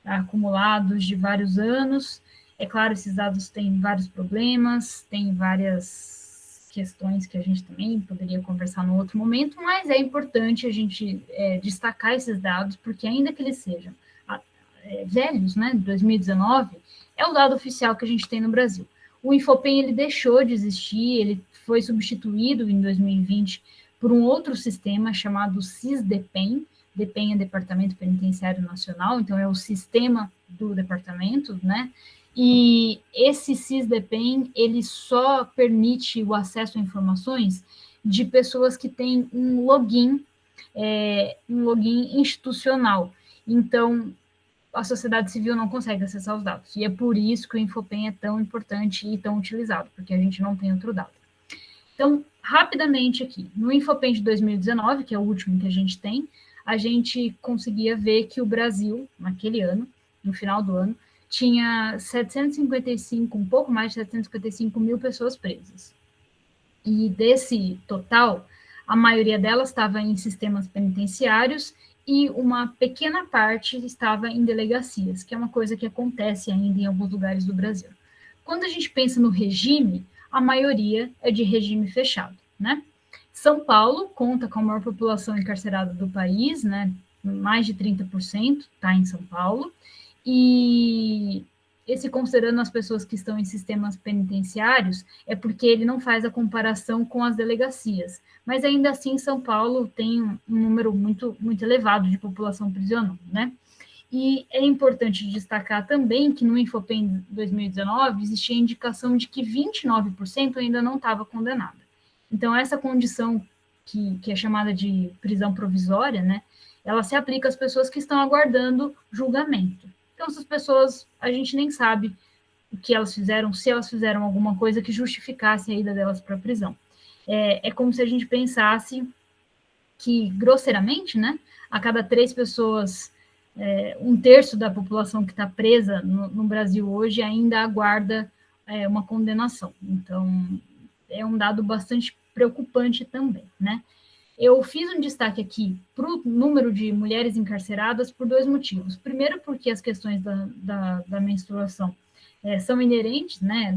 acumulados de vários anos. É claro, esses dados têm vários problemas, tem várias questões que a gente também poderia conversar no outro momento, mas é importante a gente destacar esses dados, porque ainda que eles sejam velhos, né, de 2019, é o dado oficial que a gente tem no Brasil. O Infopen, ele deixou de existir, ele foi substituído em 2020 por um outro sistema chamado SIS-DPEN. DPEN é Departamento Penitenciário Nacional, então é o sistema do departamento, né? E esse SIS-DPEN, ele só permite o acesso a informações de pessoas que têm um login institucional. Então, a sociedade civil não consegue acessar os dados. E é por isso que o Infopen é tão importante e tão utilizado, porque a gente não tem outro dado. Então, rapidamente aqui, no Infopen de 2019, que é o último que a gente conseguia ver que o Brasil, naquele ano, no final do ano, tinha 755, um pouco mais de 755 mil pessoas presas. E desse total, a maioria delas estava em sistemas penitenciários e uma pequena parte estava em delegacias, que é uma coisa que acontece ainda em alguns lugares do Brasil. Quando a gente pensa no regime, a maioria é de regime fechado, né? São Paulo conta com a maior população encarcerada do país, né? Mais de 30% está em São Paulo, e esse, considerando as pessoas que estão em sistemas penitenciários, é porque ele não faz a comparação com as delegacias. Mas ainda assim, São Paulo tem um número muito, muito elevado de população prisional, né? E é importante destacar também que no Infopen 2019 existia a indicação de que 29% ainda não estava condenada. Então, essa condição que é chamada de prisão provisória, né, ela se aplica às pessoas que estão aguardando julgamento. Então, essas pessoas, a gente nem sabe o que elas fizeram, se elas fizeram alguma coisa que justificasse a ida delas para a prisão. É como se a gente pensasse que, grosseiramente, né, a cada 3 pessoas, 1/3 da população que está presa no Brasil hoje ainda aguarda uma condenação. Então, é um dado bastante preocupante também, né? Eu fiz um destaque aqui para o número de mulheres encarceradas por 2 motivos. Primeiro, porque as questões da menstruação são inerentes, né,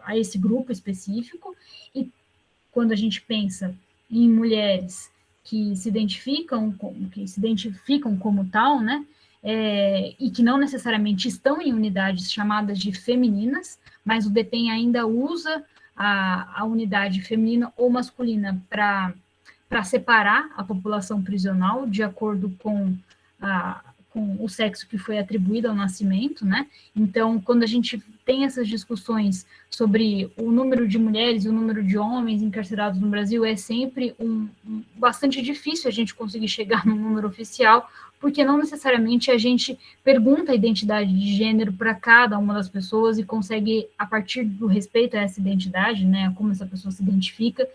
a esse grupo específico, e quando a gente pensa em mulheres que se identificam como tal, né, e que não necessariamente estão em unidades chamadas de femininas, mas o DEPEN ainda usa a unidade feminina ou masculina para separar a população prisional de acordo com o sexo que foi atribuído ao nascimento, né? Então, quando a gente tem essas discussões sobre o número de mulheres e o número de homens encarcerados no Brasil, é sempre bastante difícil a gente conseguir chegar num número oficial, porque não necessariamente a gente pergunta a identidade de gênero para cada uma das pessoas e consegue, a partir do respeito a essa identidade, né, como essa pessoa se identifica,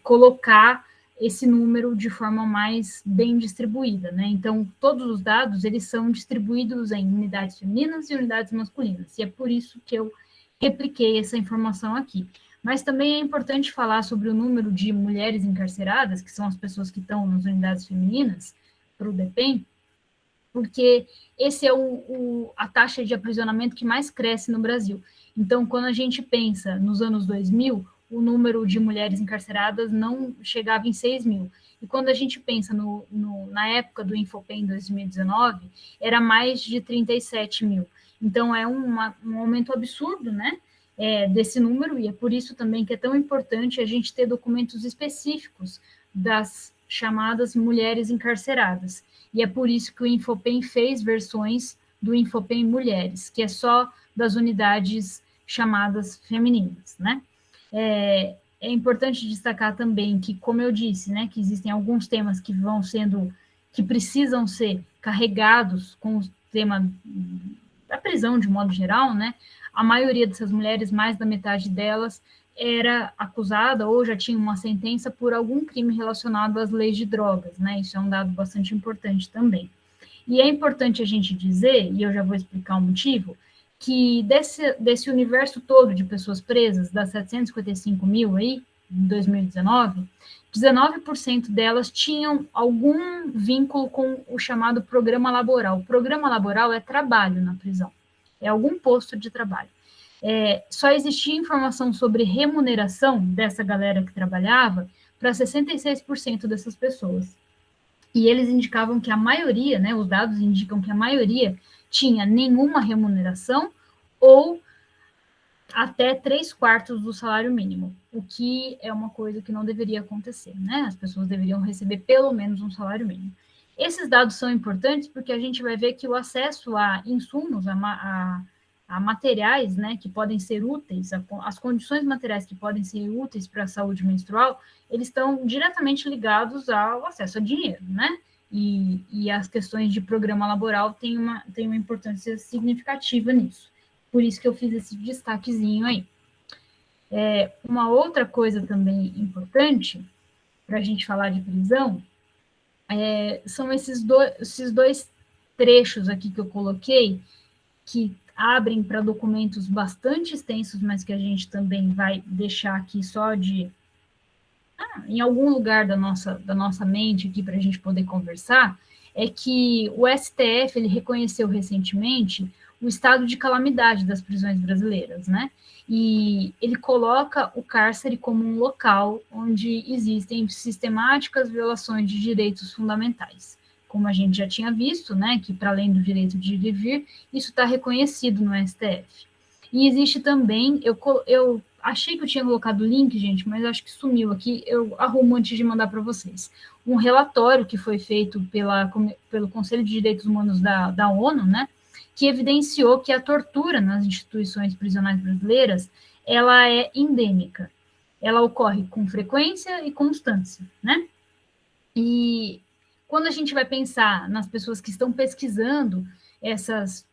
colocar esse número de forma mais bem distribuída, né? Então, todos os dados, eles são distribuídos em unidades femininas e unidades masculinas, e é por isso que eu repliquei essa informação aqui. Mas também é importante falar sobre o número de mulheres encarceradas, que são as pessoas que estão nas unidades femininas, para o DEPEN, porque esse é a taxa de aprisionamento que mais cresce no Brasil. Então, quando a gente pensa nos anos 2000, o número de mulheres encarceradas não chegava em 6 mil. E quando a gente pensa na época do Infopen 2019, era mais de 37 mil. Então, é um aumento absurdo, né, desse número, e é por isso também que é tão importante a gente ter documentos específicos das chamadas mulheres encarceradas. E é por isso que o Infopen fez versões do Infopen Mulheres, que é só das unidades chamadas femininas, né? É importante destacar também que, como eu disse, né, que existem alguns temas que precisam ser carregados com o tema da prisão de modo geral, né? A maioria dessas mulheres, mais da metade delas, era acusada ou já tinha uma sentença por algum crime relacionado às leis de drogas, né? Isso é um dado bastante importante também. E é importante a gente dizer, e eu já vou explicar o motivo, que desse universo todo de pessoas presas, das 755 mil aí, em 2019, 19% delas tinham algum vínculo com o chamado programa laboral. O programa laboral é trabalho na prisão, é algum posto de trabalho. Só existia informação sobre remuneração dessa galera que trabalhava para 66% dessas pessoas. E eles indicavam que a maioria, né, os dados indicam que a maioria tinha nenhuma remuneração ou até 3/4 do salário mínimo, o que é uma coisa que não deveria acontecer, né? As pessoas deveriam receber pelo menos um salário mínimo. Esses dados são importantes porque a gente vai ver que o acesso a insumos, a materiais, né, que podem ser úteis, as condições materiais que podem ser úteis para a saúde menstrual, eles estão diretamente ligados ao acesso a dinheiro, né? E as questões de programa laboral têm uma importância significativa nisso. Por isso que eu fiz esse destaquezinho aí. Uma outra coisa também importante para a gente falar de prisão são esses dois trechos aqui que eu coloquei, que abrem para documentos bastante extensos, mas que a gente também vai deixar aqui só em algum lugar da nossa mente aqui para a gente poder conversar, é que o STF ele reconheceu recentemente o estado de calamidade das prisões brasileiras, né? E ele coloca o cárcere como um local onde existem sistemáticas violações de direitos fundamentais. Como a gente já tinha visto, né, que para além do direito de ir e vir, isso está reconhecido no STF. E existe também, eu achei que eu tinha colocado o link, gente, mas acho que sumiu aqui, eu arrumo antes de mandar para vocês. Um relatório que foi feito pelo Conselho de Direitos Humanos da ONU, né, que evidenciou que a tortura nas instituições prisionais brasileiras, ela é endêmica. Ela ocorre com frequência e constância, né? E quando a gente vai pensar nas pessoas que estão pesquisando essas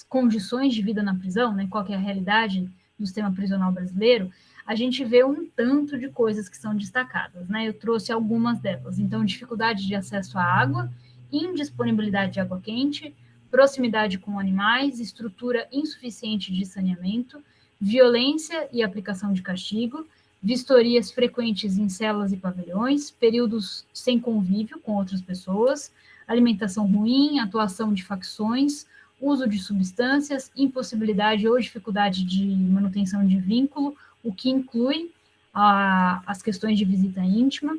condições de vida na prisão, né, qual que é a realidade do sistema prisional brasileiro, a gente vê um tanto de coisas que são destacadas, né? Eu trouxe algumas delas. Então, dificuldade de acesso à água, indisponibilidade de água quente, proximidade com animais, estrutura insuficiente de saneamento, violência e aplicação de castigo, vistorias frequentes em celas e pavilhões, períodos sem convívio com outras pessoas, alimentação ruim, atuação de facções, uso de substâncias, impossibilidade ou dificuldade de manutenção de vínculo, o que inclui as questões de visita íntima,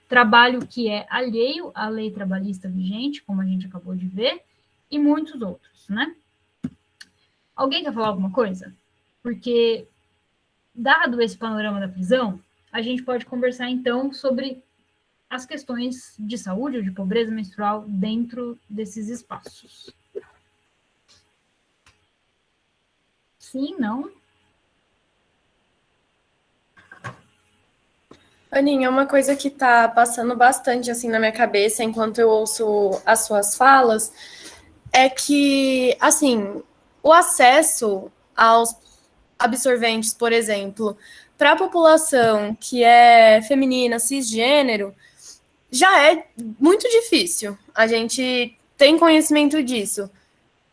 trabalho que é alheio à lei trabalhista vigente, como a gente acabou de ver, e muitos outros, né? Alguém quer falar alguma coisa? Porque, dado esse panorama da prisão, a gente pode conversar, então, sobre as questões de saúde ou de pobreza menstrual dentro desses espaços. Sim, não? Aninha, uma coisa que está passando bastante assim na minha cabeça enquanto eu ouço as suas falas é que, assim, o acesso aos absorventes, por exemplo, para a população que é feminina, cisgênero, já é muito difícil. A gente tem conhecimento disso.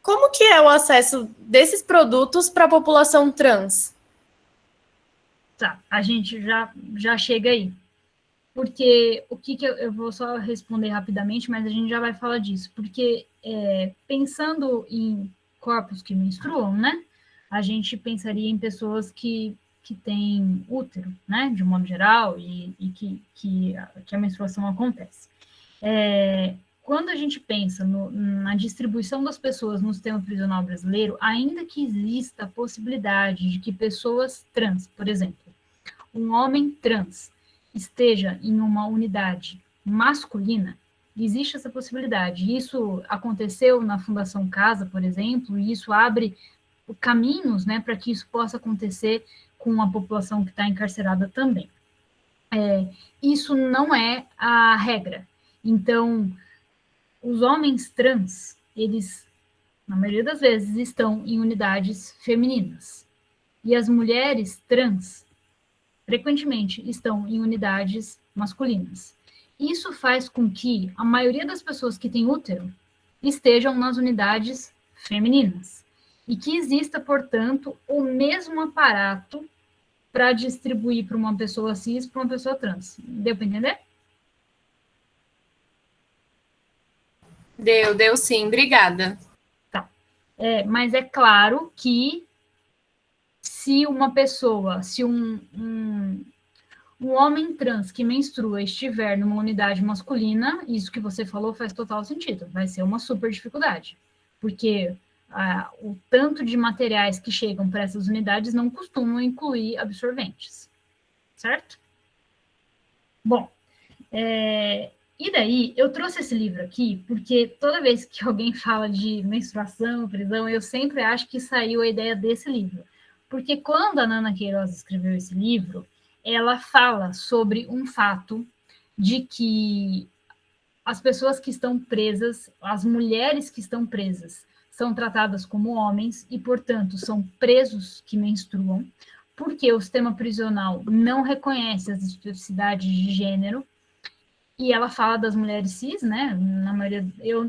Como que é o acesso desses produtos para a população trans? Tá, a gente já chega aí. Porque o que eu vou só responder rapidamente, mas a gente já vai falar disso. Porque pensando em corpos que menstruam, né? A gente pensaria em pessoas que têm útero, né? De um modo geral, e que a menstruação acontece. Quando a gente pensa na distribuição das pessoas no sistema prisional brasileiro, ainda que exista a possibilidade de que pessoas trans, por exemplo, um homem trans esteja em uma unidade masculina, existe essa possibilidade. Isso aconteceu na Fundação Casa, por exemplo, e isso abre caminhos, né, para que isso possa acontecer com a população que está encarcerada também. Isso não é a regra. Então, os homens trans, eles, na maioria das vezes, estão em unidades femininas. E as mulheres trans, frequentemente, estão em unidades masculinas. Isso faz com que a maioria das pessoas que têm útero estejam nas unidades femininas. E que exista, portanto, o mesmo aparato para distribuir para uma pessoa cis e para uma pessoa trans. Deu para entender? Deu sim, obrigada. Tá. Mas é claro que se uma pessoa, se um homem trans que menstrua estiver numa unidade masculina, isso que você falou faz total sentido, vai ser uma super dificuldade, porque o tanto de materiais que chegam para essas unidades não costumam incluir absorventes, certo? Bom, e daí, eu trouxe esse livro aqui, porque toda vez que alguém fala de menstruação, prisão, eu sempre acho que saiu a ideia desse livro. Porque quando a Nana Queiroz escreveu esse livro, ela fala sobre um fato de que as pessoas que estão presas, as mulheres que estão presas, são tratadas como homens e, portanto, são presos que menstruam, porque o sistema prisional não reconhece as especificidades de gênero. E ela fala das mulheres cis, né? Na maioria,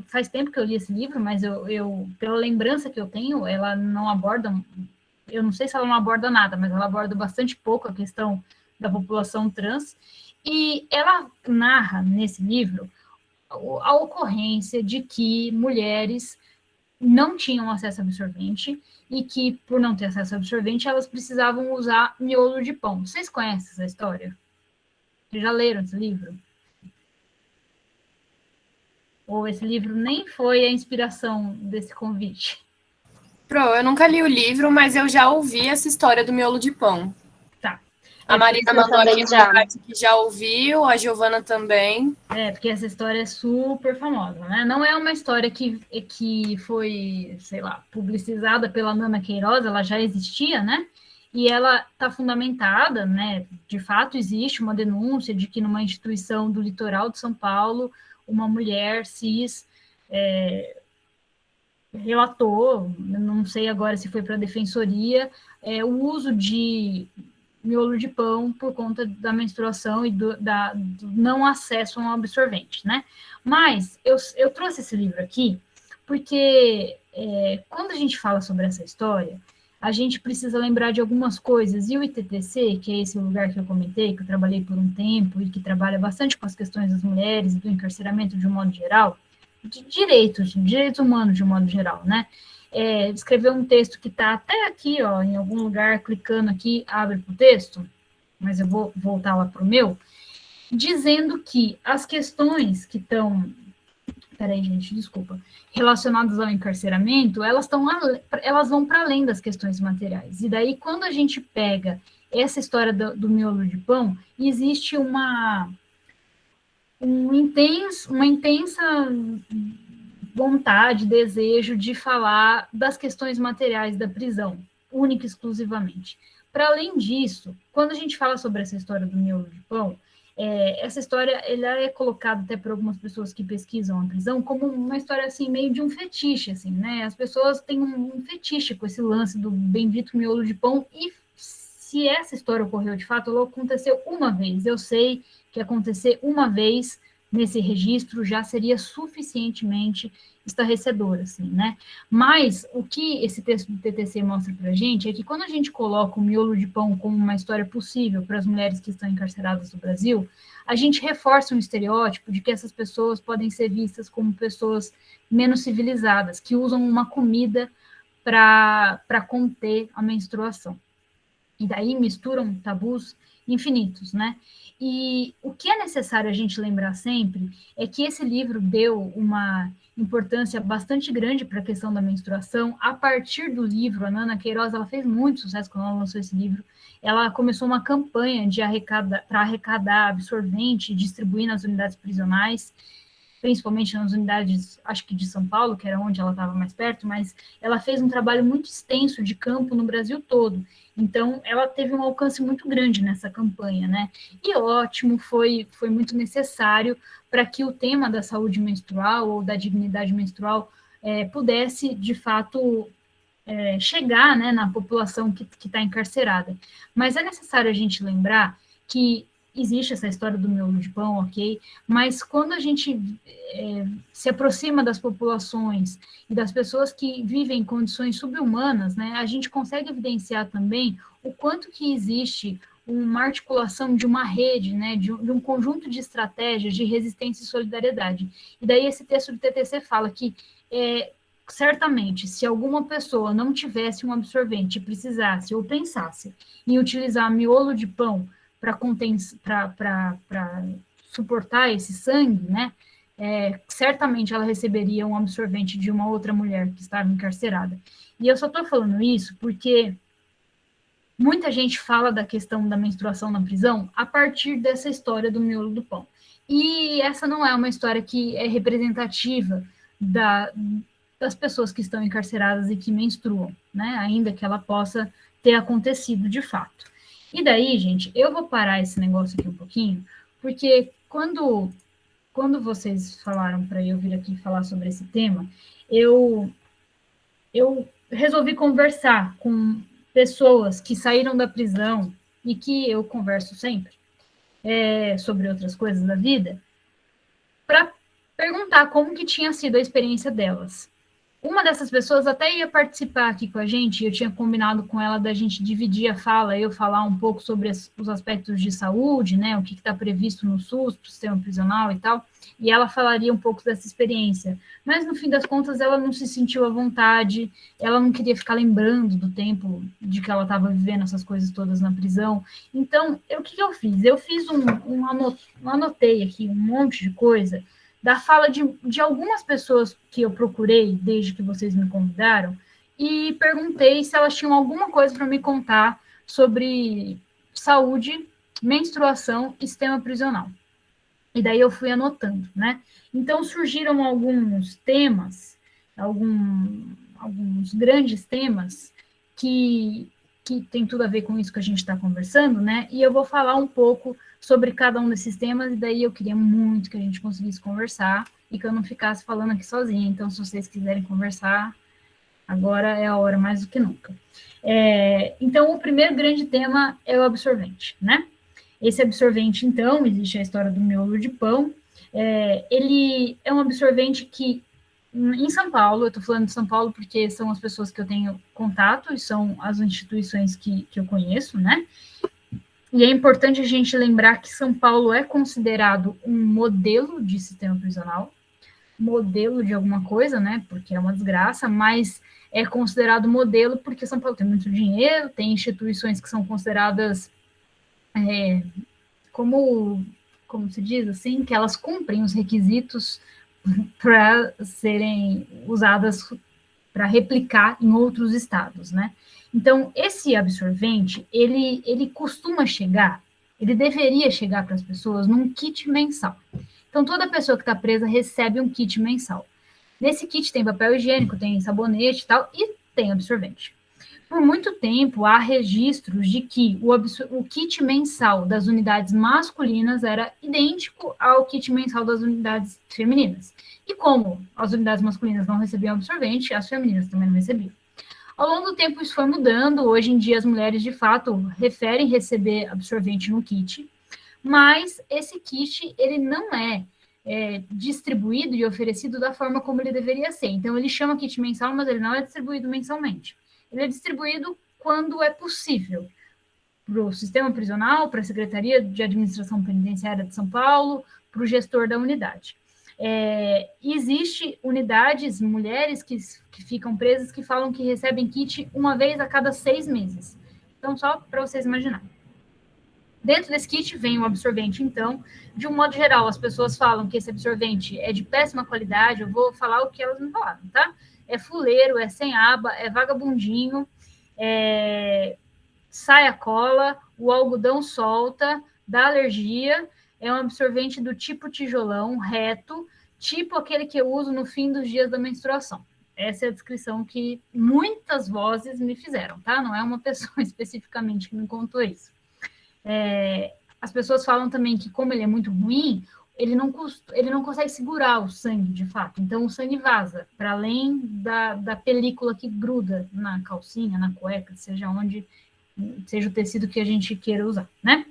faz tempo que eu li esse livro, mas eu pela lembrança que eu tenho, ela não aborda, eu não sei se ela não aborda nada, mas ela aborda bastante pouco a questão da população trans. E ela narra nesse livro a ocorrência de que mulheres não tinham acesso a absorvente e que, por não ter acesso a absorvente, elas precisavam usar miolo de pão. Vocês conhecem essa história? Vocês já leram esse livro? Ou esse livro nem foi a inspiração desse convite? Eu nunca li o livro, mas eu já ouvi essa história do miolo de pão. Tá. A Marisa mandou aqui que já ouviu, a Giovana também. Porque essa história é super famosa, né? Não é uma história que foi, sei lá, publicizada pela Nana Queiroz, ela já existia, né? E ela está fundamentada, né? De fato, existe uma denúncia de que numa instituição do litoral de São Paulo, uma mulher cis relatou, não sei agora se foi para a defensoria, o uso de miolo de pão por conta da menstruação e do não acesso a um absorvente, né? Mas eu trouxe esse livro aqui porque quando a gente fala sobre essa história, a gente precisa lembrar de algumas coisas. E o ITTC, que é esse lugar que eu comentei, que eu trabalhei por um tempo e que trabalha bastante com as questões das mulheres, do encarceramento de um modo geral, de direitos humanos de um modo geral, né? Escreveu um texto que está até aqui, ó, em algum lugar, clicando aqui, abre para o texto, mas eu vou voltar lá para o meu, dizendo que as questões que estão, peraí, gente, desculpa, relacionadas ao encarceramento, elas vão para além das questões materiais. E daí, quando a gente pega essa história do miolo de pão, existe uma intensa vontade, desejo de falar das questões materiais da prisão, única e exclusivamente. Para além disso, quando a gente fala sobre essa história do miolo de pão, essa história ela é colocada até por algumas pessoas que pesquisam a prisão como uma história assim meio de um fetiche, assim, né? As pessoas têm um fetiche com esse lance do bendito miolo de pão, e se essa história ocorreu de fato, ela aconteceu uma vez. Eu sei que acontecer uma vez nesse registro já seria suficientemente estarrecedor, assim, né? Mas o que esse texto do TTC mostra para a gente é que quando a gente coloca o miolo de pão como uma história possível para as mulheres que estão encarceradas no Brasil, a gente reforça um estereótipo de que essas pessoas podem ser vistas como pessoas menos civilizadas, que usam uma comida para conter a menstruação. E daí misturam tabus infinitos, né? E o que é necessário a gente lembrar sempre é que esse livro deu uma importância bastante grande para a questão da menstruação. A partir do livro, a Nana Queiroz, ela fez muito sucesso quando ela lançou esse livro. Ela começou uma campanha para arrecadar absorvente e distribuir nas unidades prisionais, principalmente nas unidades, acho que de São Paulo, que era onde ela estava mais perto, mas ela fez um trabalho muito extenso de campo no Brasil todo. Então, ela teve um alcance muito grande nessa campanha, né? E ótimo, foi muito necessário para que o tema da saúde menstrual ou da dignidade menstrual pudesse, de fato, chegar, né, na população que está encarcerada. Mas é necessário a gente lembrar que existe essa história do miolo de pão, ok? Mas quando a gente se aproxima das populações e das pessoas que vivem em condições subhumanas, né, a gente consegue evidenciar também o quanto que existe uma articulação de uma rede, né, de um conjunto de estratégias de resistência e solidariedade. E daí esse texto do TTC fala que certamente, se alguma pessoa não tivesse um absorvente e precisasse ou pensasse em utilizar miolo de pão para suportar esse sangue, né, certamente ela receberia um absorvente de uma outra mulher que estava encarcerada. E eu só estou falando isso porque muita gente fala da questão da menstruação na prisão a partir dessa história do miolo do pão. E essa não é uma história que é representativa das pessoas que estão encarceradas e que menstruam, né, ainda que ela possa ter acontecido de fato. E daí, gente, eu vou parar esse negócio aqui um pouquinho, porque quando vocês falaram para eu vir aqui falar sobre esse tema, eu resolvi conversar com pessoas que saíram da prisão e que eu converso sempre sobre outras coisas da vida, para perguntar como que tinha sido a experiência delas. Uma dessas pessoas até ia participar aqui com a gente, eu tinha combinado com ela da gente dividir a fala, eu falar um pouco sobre os aspectos de saúde, né, o que está previsto no SUS, para o sistema prisional e tal, e ela falaria um pouco dessa experiência. Mas, no fim das contas, ela não se sentiu à vontade, ela não queria ficar lembrando do tempo de que ela estava vivendo essas coisas todas na prisão. Então, o que eu fiz? Eu fiz anotei aqui um monte de coisa, da fala de algumas pessoas que eu procurei desde que vocês me convidaram e perguntei se elas tinham alguma coisa para me contar sobre saúde, menstruação e sistema prisional. E daí eu fui anotando, né? Então surgiram alguns temas, alguns grandes temas que tem tudo a ver com isso que a gente está conversando, né? E eu vou falar um pouco sobre cada um desses temas, e daí eu queria muito que a gente conseguisse conversar e que eu não ficasse falando aqui sozinha. Então, se vocês quiserem conversar, agora é a hora mais do que nunca. Então, o primeiro grande tema é o absorvente, né? Esse absorvente, então, existe a história do miolo de pão. Ele é um absorvente que em São Paulo, eu estou falando de São Paulo porque são as pessoas que eu tenho contato e são as instituições que eu conheço, né? E é importante a gente lembrar que São Paulo é considerado um modelo de sistema prisional, modelo de alguma coisa, né? Porque é uma desgraça, mas é considerado modelo porque São Paulo tem muito dinheiro, tem instituições que são consideradas como se diz assim, que elas cumprem os requisitos para serem usadas para replicar em outros estados, né? Então, esse absorvente, ele costuma chegar, ele deveria chegar para as pessoas num kit mensal. Então, toda pessoa que está presa recebe um kit mensal. Nesse kit tem papel higiênico, tem sabonete e tal, e tem absorvente. Por muito tempo, há registros de que o kit mensal das unidades masculinas era idêntico ao kit mensal das unidades femininas. E como as unidades masculinas não recebiam absorvente, as femininas também não recebiam. Ao longo do tempo, isso foi mudando. Hoje em dia, as mulheres, de fato, referem receber absorvente no kit, mas esse kit, ele não é distribuído e oferecido da forma como ele deveria ser. Então, ele chama kit mensal, mas ele não é distribuído mensalmente. Ele é distribuído quando é possível para o sistema prisional, para a Secretaria de Administração Penitenciária de São Paulo, para o gestor da unidade. Existe unidades, mulheres que ficam presas, que falam que recebem kit uma vez a cada 6 meses. Então, só para vocês imaginarem. Dentro desse kit vem o absorvente, então, de um modo geral, as pessoas falam que esse absorvente é de péssima qualidade, eu vou falar o que elas me falaram, tá? É fuleiro, é sem aba, é vagabundinho, sai a cola, o algodão solta, dá alergia, é um absorvente do tipo tijolão, reto, tipo aquele que eu uso no fim dos dias da menstruação. Essa é a descrição que muitas vozes me fizeram, tá? Não é uma pessoa especificamente que me contou isso. As pessoas falam também que, como ele é muito ruim, ele não consegue segurar o sangue, de fato. Então, o sangue vaza, para além da película que gruda na calcinha, na cueca, seja o tecido que a gente queira usar, né?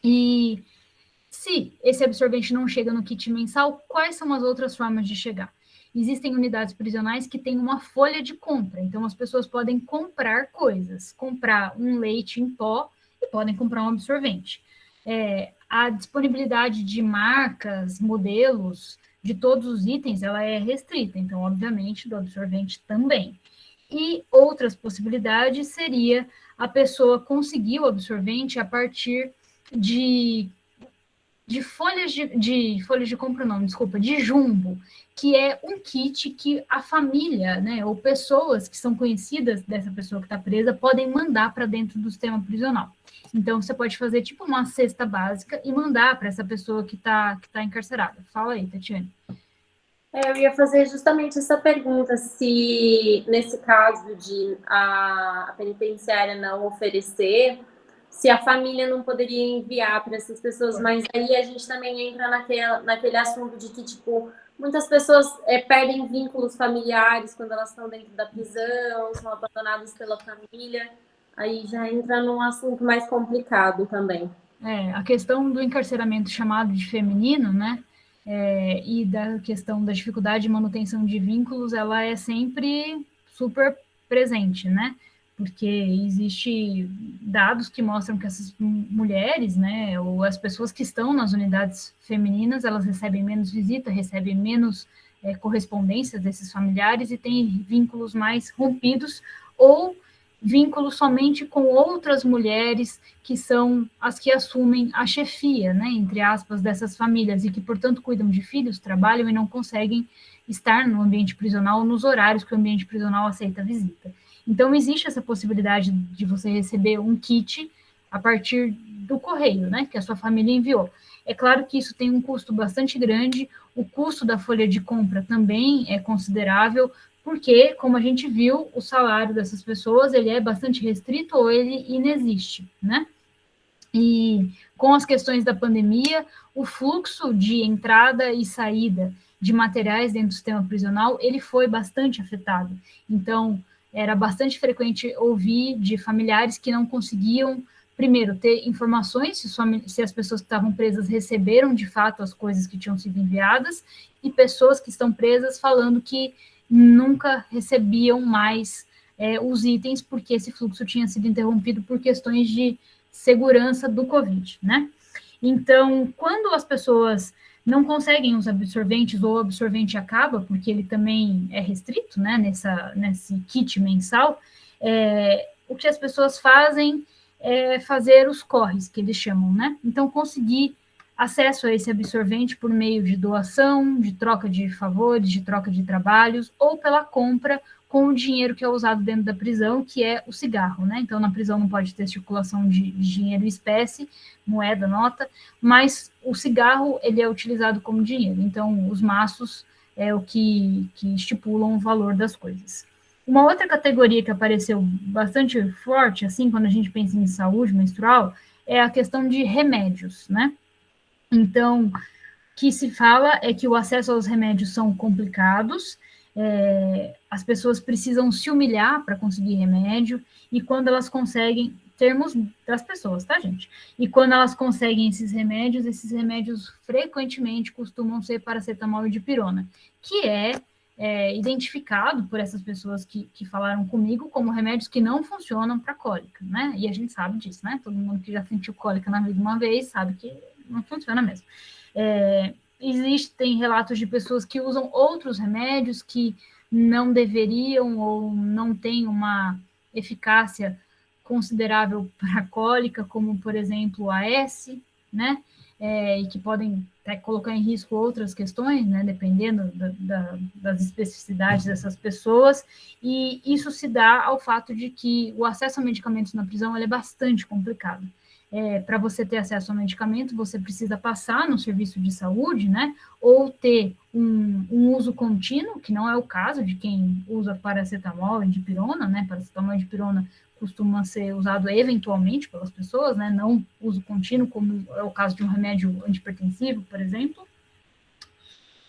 E se esse absorvente não chega no kit mensal, quais são as outras formas de chegar? Existem unidades prisionais que têm uma folha de compra, então as pessoas podem comprar coisas, comprar um leite em pó e podem comprar um absorvente. A disponibilidade de marcas, modelos, de todos os itens, ela é restrita, então, obviamente, do absorvente também. E outras possibilidades seria a pessoa conseguir o absorvente a partir de folhas de compra, não, desculpa, de jumbo, que é um kit que a família, né, ou pessoas que são conhecidas dessa pessoa que está presa, podem mandar para dentro do sistema prisional. Então, você pode fazer tipo uma cesta básica e mandar para essa pessoa que tá encarcerada. Fala aí, Tatiane. Eu ia fazer justamente essa pergunta, se nesse caso de a penitenciária não oferecer, se a família não poderia enviar para essas pessoas, mas aí a gente também entra naquele assunto de que, tipo, muitas pessoas perdem vínculos familiares quando elas estão dentro da prisão, são abandonadas pela família, aí já entra num assunto mais complicado também. A questão do encarceramento chamado de feminino, né, e da questão da dificuldade de manutenção de vínculos, ela é sempre super presente, né? Porque existe dados que mostram que essas mulheres, né, ou as pessoas que estão nas unidades femininas, elas recebem menos visita, recebem menos correspondência desses familiares e têm vínculos mais rompidos ou vínculos somente com outras mulheres que são as que assumem a chefia, né, entre aspas, dessas famílias e que, portanto, cuidam de filhos, trabalham e não conseguem estar no ambiente prisional nos horários que o ambiente prisional aceita visita. Então, existe essa possibilidade de você receber um kit a partir do correio, né, que a sua família enviou. É claro que isso tem um custo bastante grande, o custo da folha de compra também é considerável, porque, como a gente viu, o salário dessas pessoas, ele é bastante restrito ou ele inexiste, né? E com as questões da pandemia, o fluxo de entrada e saída de materiais dentro do sistema prisional, ele foi bastante afetado. Então, era bastante frequente ouvir de familiares que não conseguiam primeiro, ter informações se as pessoas que estavam presas receberam de fato as coisas que tinham sido enviadas, e pessoas que estão presas falando que nunca recebiam mais os itens, porque esse fluxo tinha sido interrompido por questões de segurança do Covid, né? Então, quando as pessoas não conseguem os absorventes, ou o absorvente acaba, porque ele também é restrito, né, nesse kit mensal, o que as pessoas fazem é fazer os corres, que eles chamam, né? Então, conseguir acesso a esse absorvente por meio de doação, de troca de favores, de troca de trabalhos, ou pela compra com o dinheiro que é usado dentro da prisão, que é o cigarro, né? Então, na prisão não pode ter circulação de dinheiro em espécie, moeda, nota, mas o cigarro, ele é utilizado como dinheiro. Então, os maços é o que estipulam o valor das coisas. Uma outra categoria que apareceu bastante forte, assim, quando a gente pensa em saúde menstrual, é a questão de remédios, né? Então, o que se fala é que o acesso aos remédios são complicados, as pessoas precisam se humilhar para conseguir remédio, e quando elas conseguem, termos das pessoas, tá, gente? E quando elas conseguem esses remédios frequentemente costumam ser paracetamol e dipirona, que é identificado por essas pessoas que falaram comigo como remédios que não funcionam para cólica, né? E a gente sabe disso, né? Todo mundo que já sentiu cólica na vida uma vez sabe que não funciona mesmo. Existem relatos de pessoas que usam outros remédios que não deveriam ou não têm uma eficácia considerável para a cólica, como, por exemplo, o AS, né? E que podem até colocar em risco outras questões, né? Dependendo das especificidades dessas pessoas, e isso se dá ao fato de que o acesso a medicamentos na prisão ele é bastante complicado. Para você ter acesso ao medicamento, você precisa passar no serviço de saúde, né? Ou ter um uso contínuo, que não é o caso de quem usa paracetamol e dipirona, né? Paracetamol e dipirona costuma ser usado eventualmente pelas pessoas, né? Não uso contínuo, como é o caso de um remédio antipertensivo, por exemplo.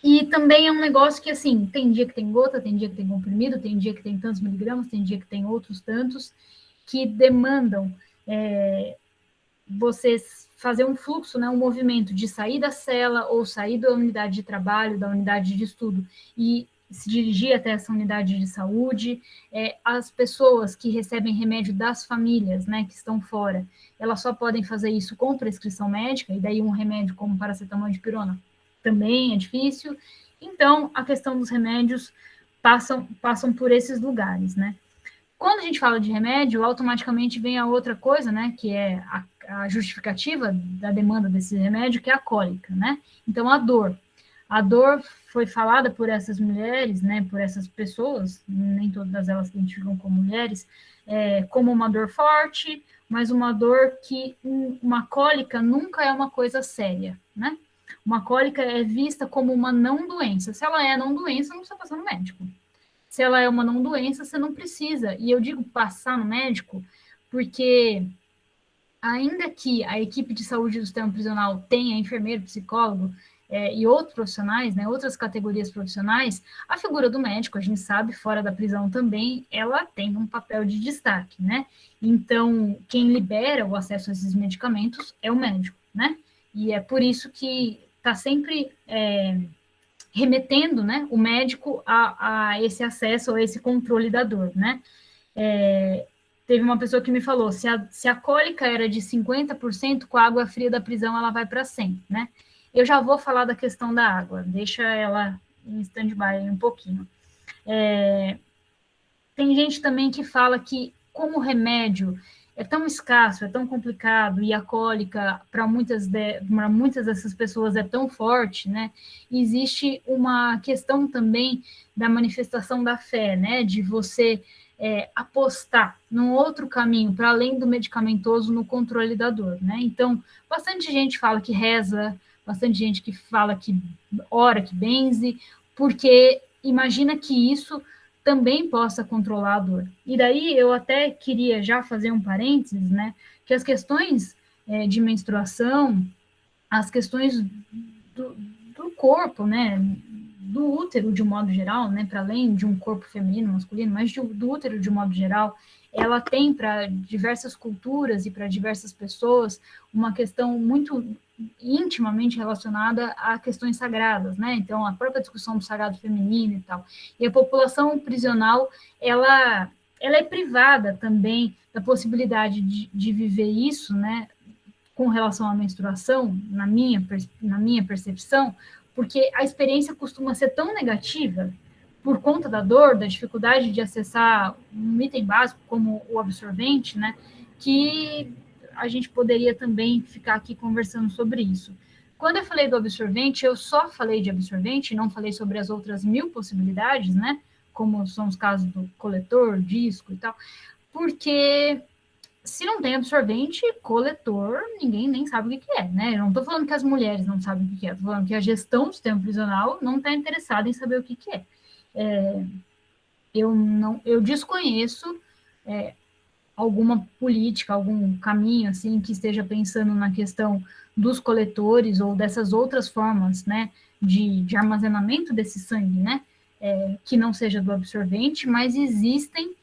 E também é um negócio que, assim, tem dia que tem gota, tem dia que tem comprimido, tem dia que tem tantos miligramas, tem dia que tem outros tantos, que demandam você fazer um fluxo, né, um movimento de sair da cela ou sair da unidade de trabalho, da unidade de estudo e se dirigir até essa unidade de saúde. As pessoas que recebem remédio das famílias, né, que estão fora, elas só podem fazer isso com prescrição médica, e daí um remédio como paracetamol e dipirona também é difícil. Então, a questão dos remédios passam por esses lugares, né? Quando a gente fala de remédio, automaticamente vem a outra coisa, né, que é a justificativa da demanda desse remédio, que é a cólica, né? Então, a dor. A dor foi falada por essas mulheres, né, por essas pessoas, nem todas elas se identificam como mulheres, como uma dor forte, mas uma dor que uma cólica nunca é uma coisa séria, né? Uma cólica é vista como uma não doença. Se ela é não doença, não precisa passar no médico. Se ela é uma não doença, você não precisa. E eu digo passar no médico porque, ainda que a equipe de saúde do sistema prisional tenha enfermeiro, psicólogo e outros profissionais, né, outras categorias profissionais, a figura do médico, a gente sabe, fora da prisão também, ela tem um papel de destaque, né? Então, quem libera o acesso a esses medicamentos é o médico, né? E é por isso que está sempre remetendo, né, o médico a esse acesso, a esse controle da dor, né? Teve uma pessoa que me falou, se a cólica era de 50%, com a água fria da prisão ela vai para 100%, né? Eu já vou falar da questão da água, deixa ela em stand-by um pouquinho. Tem gente também que fala que, como o remédio é tão escasso, é tão complicado, e a cólica, para muitas dessas pessoas, é tão forte, né? Existe uma questão também da manifestação da fé, né? De você apostar num outro caminho, para além do medicamentoso, no controle da dor, né? Então, bastante gente fala que reza, bastante gente que fala que ora, que benze, porque imagina que isso também possa controlar a dor. E daí eu até queria já fazer um parênteses, né, que as questões de menstruação, as questões do corpo, né, do útero de um modo geral, né, para além de um corpo feminino, masculino, mas do útero de um modo geral, ela tem para diversas culturas e para diversas pessoas uma questão muito intimamente relacionada a questões sagradas, né? Então, a própria discussão do sagrado feminino e tal. E a população prisional, ela é privada também da possibilidade de viver isso, né? Com relação à menstruação, na minha percepção, porque a experiência costuma ser tão negativa por conta da dor, da dificuldade de acessar um item básico como o absorvente, né, que a gente poderia também ficar aqui conversando sobre isso. Quando eu falei do absorvente, eu só falei de absorvente, não falei sobre as outras 1000 possibilidades, né, como são os casos do coletor, disco e tal, porque se não tem absorvente, coletor, ninguém nem sabe o que é, né? Eu não estou falando que as mulheres não sabem o que é, estou falando que a gestão do sistema prisional não está interessada em saber o que é. Eu desconheço alguma política, algum caminho assim que esteja pensando na questão dos coletores ou dessas outras formas, né, de armazenamento desse sangue, né, que não seja do absorvente, mas existem.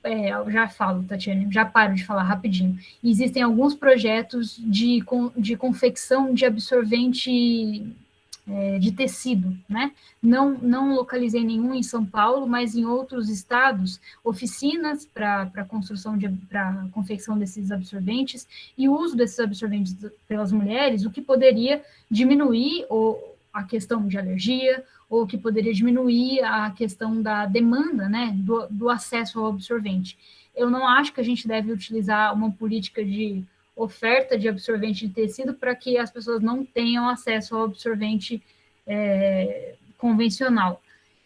Eu já falo, Tatiane, já paro de falar rapidinho. Existem alguns projetos de confecção de absorvente de tecido, né? Não localizei nenhum em São Paulo, mas em outros estados, oficinas para confecção desses absorventes e o uso desses absorventes pelas mulheres, o que poderia diminuir a questão de alergia, ou que poderia diminuir a questão da demanda, né, do acesso ao absorvente. Eu não acho que a gente deve utilizar uma política de oferta de absorvente de tecido para que as pessoas não tenham acesso ao absorvente convencional.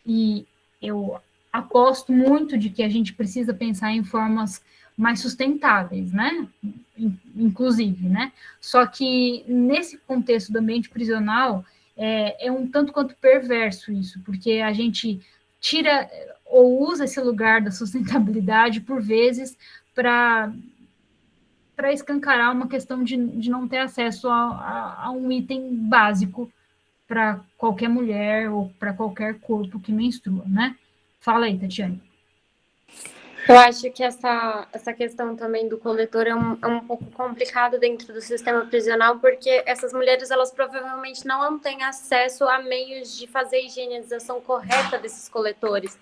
E eu aposto muito de que a gente precisa pensar em formas mais sustentáveis, né? Inclusive, né? Só que nesse contexto do ambiente prisional, é um tanto quanto perverso isso, porque a gente tira ou usa esse lugar da sustentabilidade, por vezes, para escancarar uma questão de não ter acesso a um item básico para qualquer mulher ou para qualquer corpo que menstrua, né? Fala aí, Tatiane. Eu acho que essa questão também do coletor é um pouco complicado dentro do sistema prisional, porque essas mulheres, elas provavelmente não têm acesso a meios de fazer a higienização correta desses coletores.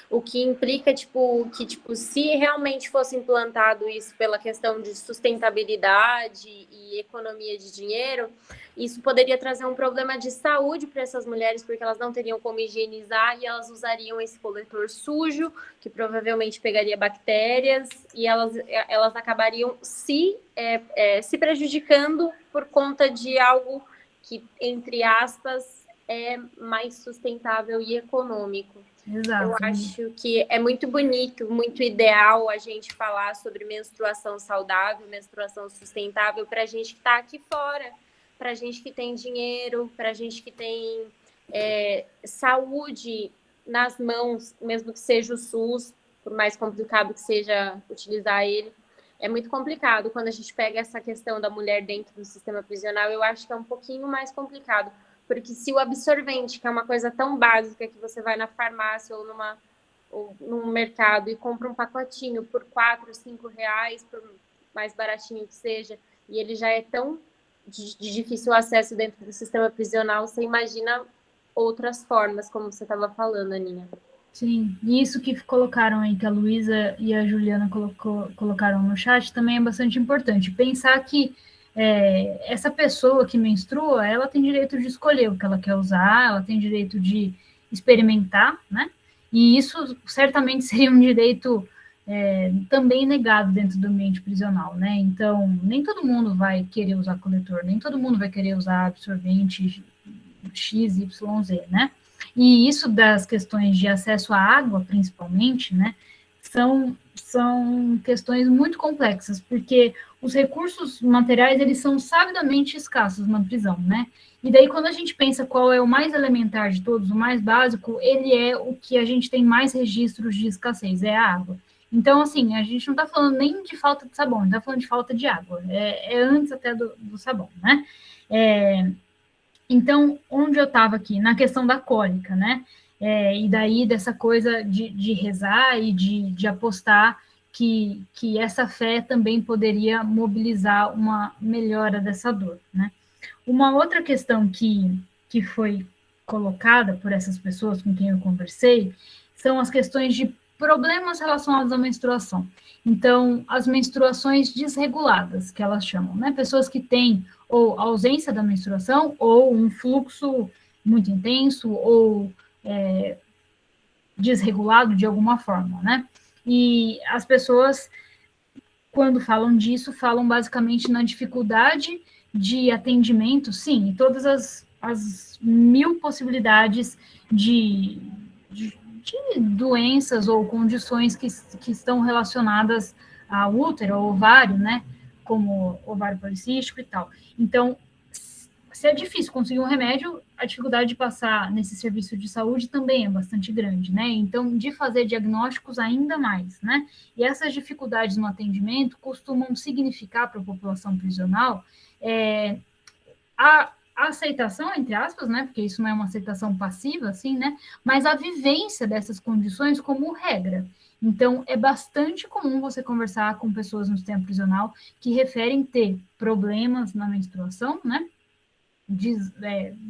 O que implica, que se realmente fosse implantado isso pela questão de sustentabilidade e economia de dinheiro, isso poderia trazer um problema de saúde para essas mulheres, porque elas não teriam como higienizar e elas usariam esse coletor sujo, que provavelmente pegaria bactérias, e elas acabariam se prejudicando por conta de algo que, entre aspas, é mais sustentável e econômico. Exato. Eu acho que é muito bonito, muito ideal a gente falar sobre menstruação saudável, menstruação sustentável para a gente que está aqui fora, para a gente que tem dinheiro, para a gente que tem saúde nas mãos, mesmo que seja o SUS, por mais complicado que seja utilizar ele. É muito complicado quando a gente pega essa questão da mulher dentro do sistema prisional, eu acho que é um pouquinho mais complicado. Porque se o absorvente, que é uma coisa tão básica que você vai na farmácia ou num mercado e compra um pacotinho por R$4, R$5, por mais baratinho que seja, e ele já é tão de difícil acesso dentro do sistema prisional, você imagina outras formas, como você estava falando, Aninha. Sim, e isso que colocaram aí, que a Luísa e a Juliana colocaram no chat, também é bastante importante. Pensar que essa pessoa que menstrua, ela tem direito de escolher o que ela quer usar, ela tem direito de experimentar, né? E isso certamente seria um direito também negado dentro do ambiente prisional, né? Então, nem todo mundo vai querer usar coletor, nem todo mundo vai querer usar absorvente X, Y, Z, né? E isso das questões de acesso à água, principalmente, né? São questões muito complexas, porque os recursos materiais, eles são sabidamente escassos na prisão, né? E daí, quando a gente pensa qual é o mais elementar de todos, o mais básico, ele é o que a gente tem mais registros de escassez, é a água. Então, assim, a gente não está falando nem de falta de sabão, a gente está falando de falta de água, antes até do sabão, né? Então, onde eu estava aqui? Na questão da cólica, né? E daí dessa coisa de rezar e de apostar que essa fé também poderia mobilizar uma melhora dessa dor, né? Uma outra questão que foi colocada por essas pessoas com quem eu conversei são as questões de problemas relacionados à menstruação. Então, as menstruações desreguladas, que elas chamam, né? Pessoas que têm ou ausência da menstruação, ou um fluxo muito intenso, ou desregulado de alguma forma, né? E as pessoas, quando falam disso, falam basicamente na dificuldade de atendimento, sim, e todas as mil possibilidades de doenças ou condições que estão relacionadas ao útero, ao ovário, né, como ovário policístico e tal. Então, se é difícil conseguir um remédio, a dificuldade de passar nesse serviço de saúde também é bastante grande, né? Então, de fazer diagnósticos ainda mais, né? E essas dificuldades no atendimento costumam significar para a população prisional a aceitação, entre aspas, né? Porque isso não é uma aceitação passiva, assim, né? Mas a vivência dessas condições como regra. Então, é bastante comum você conversar com pessoas no sistema prisional que referem ter problemas na menstruação, né?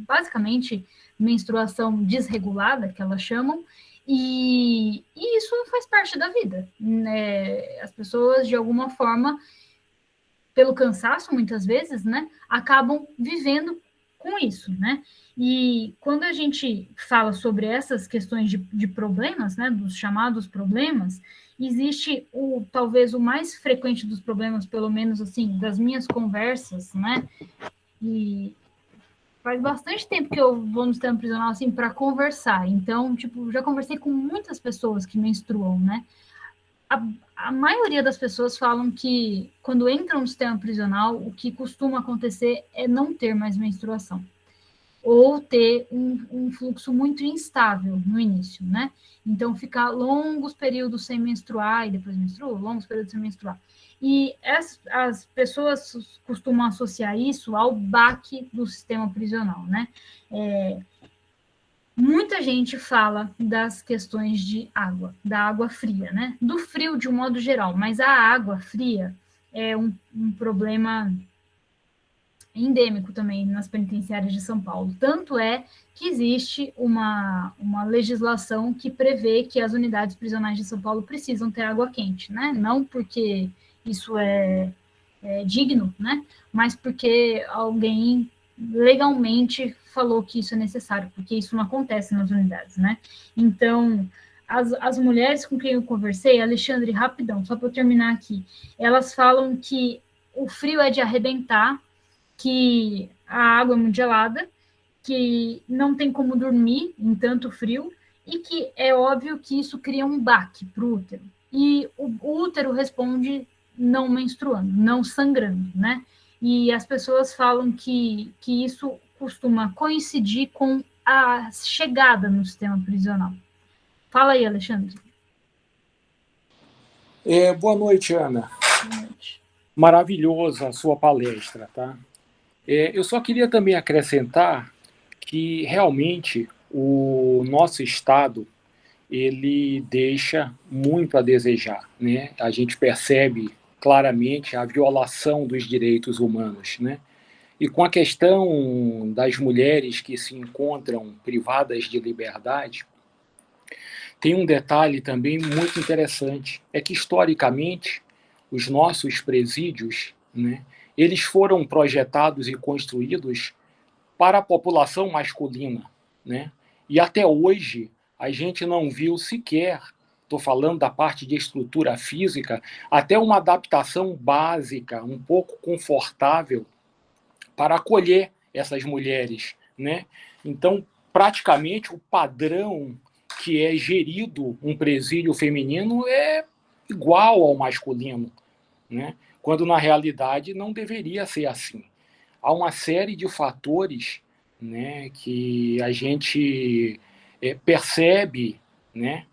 Basicamente, menstruação desregulada, que elas chamam, e isso faz parte da vida, né? As pessoas, de alguma forma, pelo cansaço, muitas vezes, né, acabam vivendo com isso, né? E quando a gente fala sobre essas questões de problemas, né, dos chamados problemas, existe talvez o mais frequente dos problemas, pelo menos assim, das minhas conversas, né? E faz bastante tempo que eu vou no sistema prisional assim para conversar. Então, tipo, já conversei com muitas pessoas que menstruam, né? A maioria das pessoas falam que quando entram no sistema prisional, o que costuma acontecer é não ter mais menstruação, ou ter um fluxo muito instável no início, né? Então, ficar longos períodos sem menstruar e depois menstrua, longos períodos sem menstruar. E as pessoas costumam associar isso ao baque do sistema prisional, né? Muita gente fala das questões de água, da água fria, né? Do frio de um modo geral, mas a água fria é um problema endêmico também nas penitenciárias de São Paulo. Tanto é que existe uma legislação que prevê que as unidades prisionais de São Paulo precisam ter água quente, né? Não porque isso é digno, né? Mas porque alguém legalmente falou que isso é necessário, porque isso não acontece nas unidades, né? Então, as mulheres com quem eu conversei, Alexandre, rapidão, só para eu terminar aqui, elas falam que o frio é de arrebentar, que a água é muito gelada, que não tem como dormir em tanto frio, e que é óbvio que isso cria um baque para o útero. E o útero responde não menstruando, não sangrando, né? E as pessoas falam que isso costuma coincidir com a chegada no sistema prisional. Fala aí, Alexandre. Boa noite, Ana. Boa noite. Maravilhosa a sua palestra, tá? Eu só queria também acrescentar que realmente o nosso Estado ele deixa muito a desejar, né? A gente percebe claramente a violação dos direitos humanos, né? E com a questão das mulheres que se encontram privadas de liberdade, tem um detalhe também muito interessante, é que historicamente os nossos presídios, né, eles foram projetados e construídos para a população masculina, né? E até hoje a gente não viu sequer, estou falando da parte de estrutura física, até uma adaptação básica, um pouco confortável para acolher essas mulheres, né? Então, praticamente o padrão que é gerido um presídio feminino é igual ao masculino, né? Quando na realidade não deveria ser assim. Há uma série de fatores, né, que a gente percebe, né,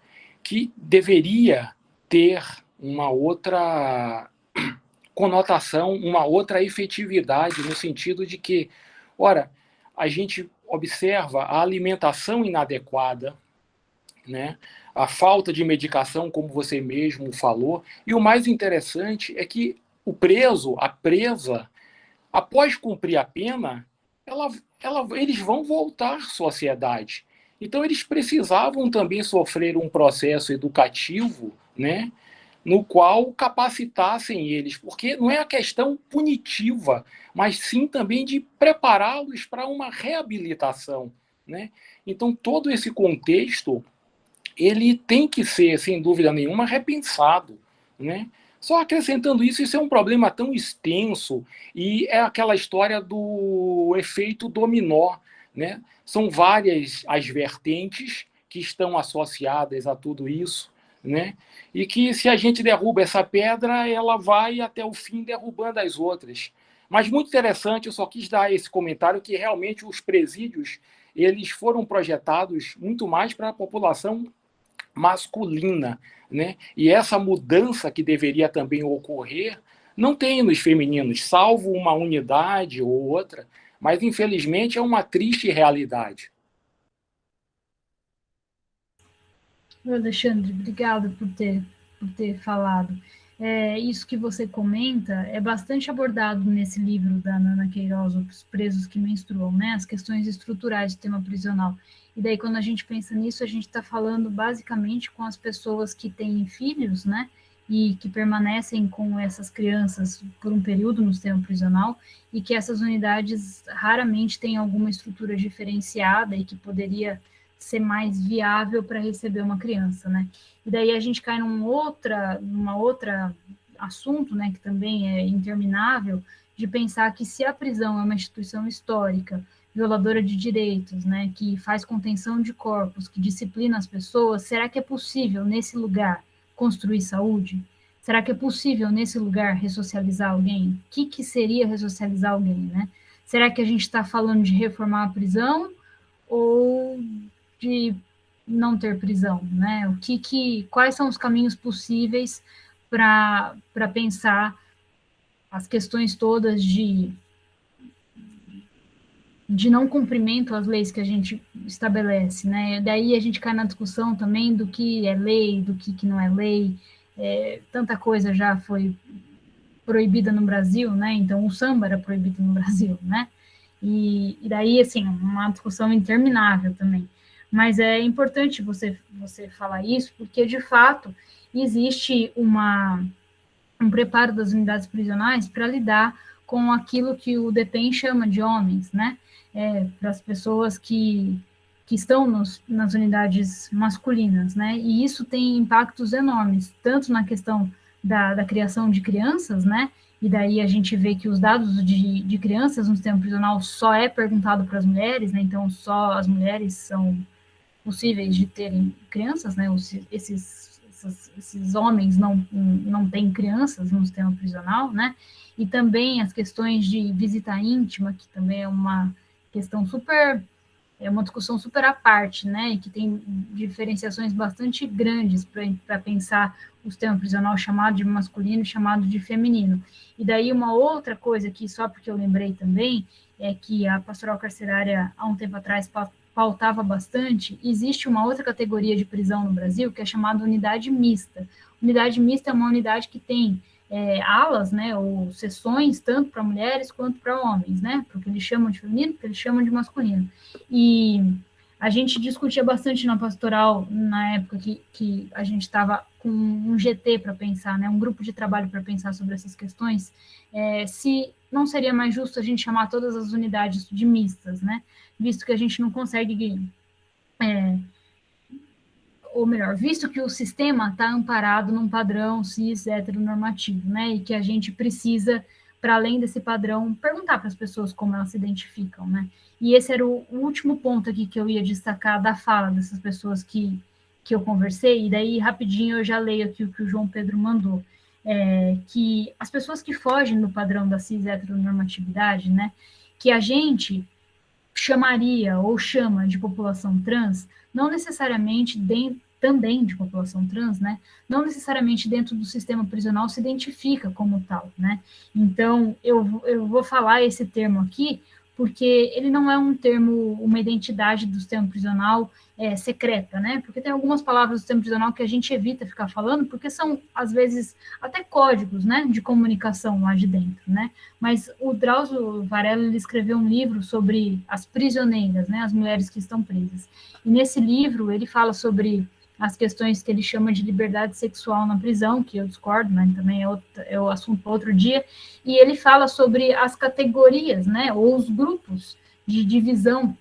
que deveria ter uma outra conotação, uma outra efetividade, no sentido de que, ora, a gente observa a alimentação inadequada, né? A falta de medicação, como você mesmo falou, e o mais interessante é que o preso, a presa, após cumprir a pena, eles vão voltar à sociedade. Então, eles precisavam também sofrer um processo educativo, né, no qual capacitassem eles, porque não é a questão punitiva, mas sim também de prepará-los para uma reabilitação, né? Então, todo esse contexto ele tem que ser, sem dúvida nenhuma, repensado, né? Só acrescentando isso, isso é um problema tão extenso e é aquela história do efeito dominó, né? São várias as vertentes que estão associadas a tudo isso, né? E que se a gente derruba essa pedra, ela vai até o fim derrubando as outras. Mas muito interessante, eu só quis dar esse comentário que realmente os presídios eles foram projetados muito mais para a população masculina, né? E essa mudança que deveria também ocorrer não tem nos femininos, salvo uma unidade ou outra, mas infelizmente é uma triste realidade. Alexandre, obrigado por ter falado. Isso que você comenta é bastante abordado nesse livro da Nana Queiroz, Os Presos que Menstruam, né? As questões estruturais do tema prisional. E daí, quando a gente pensa nisso, a gente está falando basicamente com as pessoas que têm filhos, né? E que permanecem com essas crianças por um período no sistema prisional, e que essas unidades raramente têm alguma estrutura diferenciada e que poderia ser mais viável para receber uma criança, né? E daí a gente cai numa outra assunto, né, que também é interminável, de pensar que se a prisão é uma instituição histórica, violadora de direitos, né, que faz contenção de corpos, que disciplina as pessoas, será que é possível, nesse lugar, construir saúde? Será que é possível, nesse lugar, ressocializar alguém? O que seria ressocializar alguém, né? Será que a gente está falando de reformar a prisão ou de não ter prisão, né? Quais são os caminhos possíveis para pensar as questões todas de não cumprimento às leis que a gente estabelece, né? Daí a gente cai na discussão também do que é lei, do que não é lei. Tanta coisa já foi proibida no Brasil, né? Então o samba era proibido no Brasil, né? E daí, assim, uma discussão interminável também. Mas é importante você falar isso, porque, de fato, existe um preparo das unidades prisionais para lidar com aquilo que o DEPEN chama de homens, né? Para as pessoas que estão nas unidades masculinas, né? E isso tem impactos enormes, tanto na questão da criação de crianças, né? E daí a gente vê que os dados de crianças no sistema prisional só é perguntado para as mulheres, né? Então, só as mulheres são possíveis de terem crianças, né? Esses homens não têm crianças no sistema prisional, né? E também as questões de visita íntima, que também é uma questão uma discussão super à parte, né? E que tem diferenciações bastante grandes para pensar o sistema prisional chamado de masculino e chamado de feminino. E daí uma outra coisa que, só porque eu lembrei também, é que a pastoral carcerária, há um tempo atrás, pautava bastante, existe uma outra categoria de prisão no Brasil, que é chamada unidade mista. Unidade mista é uma unidade que tem alas, né, ou seções, tanto para mulheres quanto para homens, né, porque eles chamam de feminino, porque eles chamam de masculino. E a gente discutia bastante na pastoral, na época que a gente estava com um GT para pensar, né, um grupo de trabalho para pensar sobre essas questões, se não seria mais justo a gente chamar todas as unidades de mistas, né, visto que a gente não consegue, ou melhor, visto que o sistema está amparado num padrão cis heteronormativo, né, e que a gente precisa, para além desse padrão, perguntar para as pessoas como elas se identificam, né, e esse era o último ponto aqui que eu ia destacar da fala dessas pessoas que eu conversei, e daí rapidinho eu já leio aqui o que o João Pedro mandou, que as pessoas que fogem do padrão da cis heteronormatividade, né, que a gente chamaria ou chama de população trans, não necessariamente também de população trans, né, não necessariamente dentro do sistema prisional se identifica como tal, né, então eu vou falar esse termo aqui porque ele não é um termo, uma identidade do sistema prisional secreta, né? Porque tem algumas palavras do sistema prisional que a gente evita ficar falando, porque são, às vezes, até códigos, né, de comunicação lá de dentro, né? Mas o Drauzio Varela, ele escreveu um livro sobre as prisioneiras, né, as mulheres que estão presas. E nesse livro, ele fala sobre as questões que ele chama de liberdade sexual na prisão, que eu discordo, mas também é o assunto para outro dia, e ele fala sobre as categorias, né, ou os grupos de divisão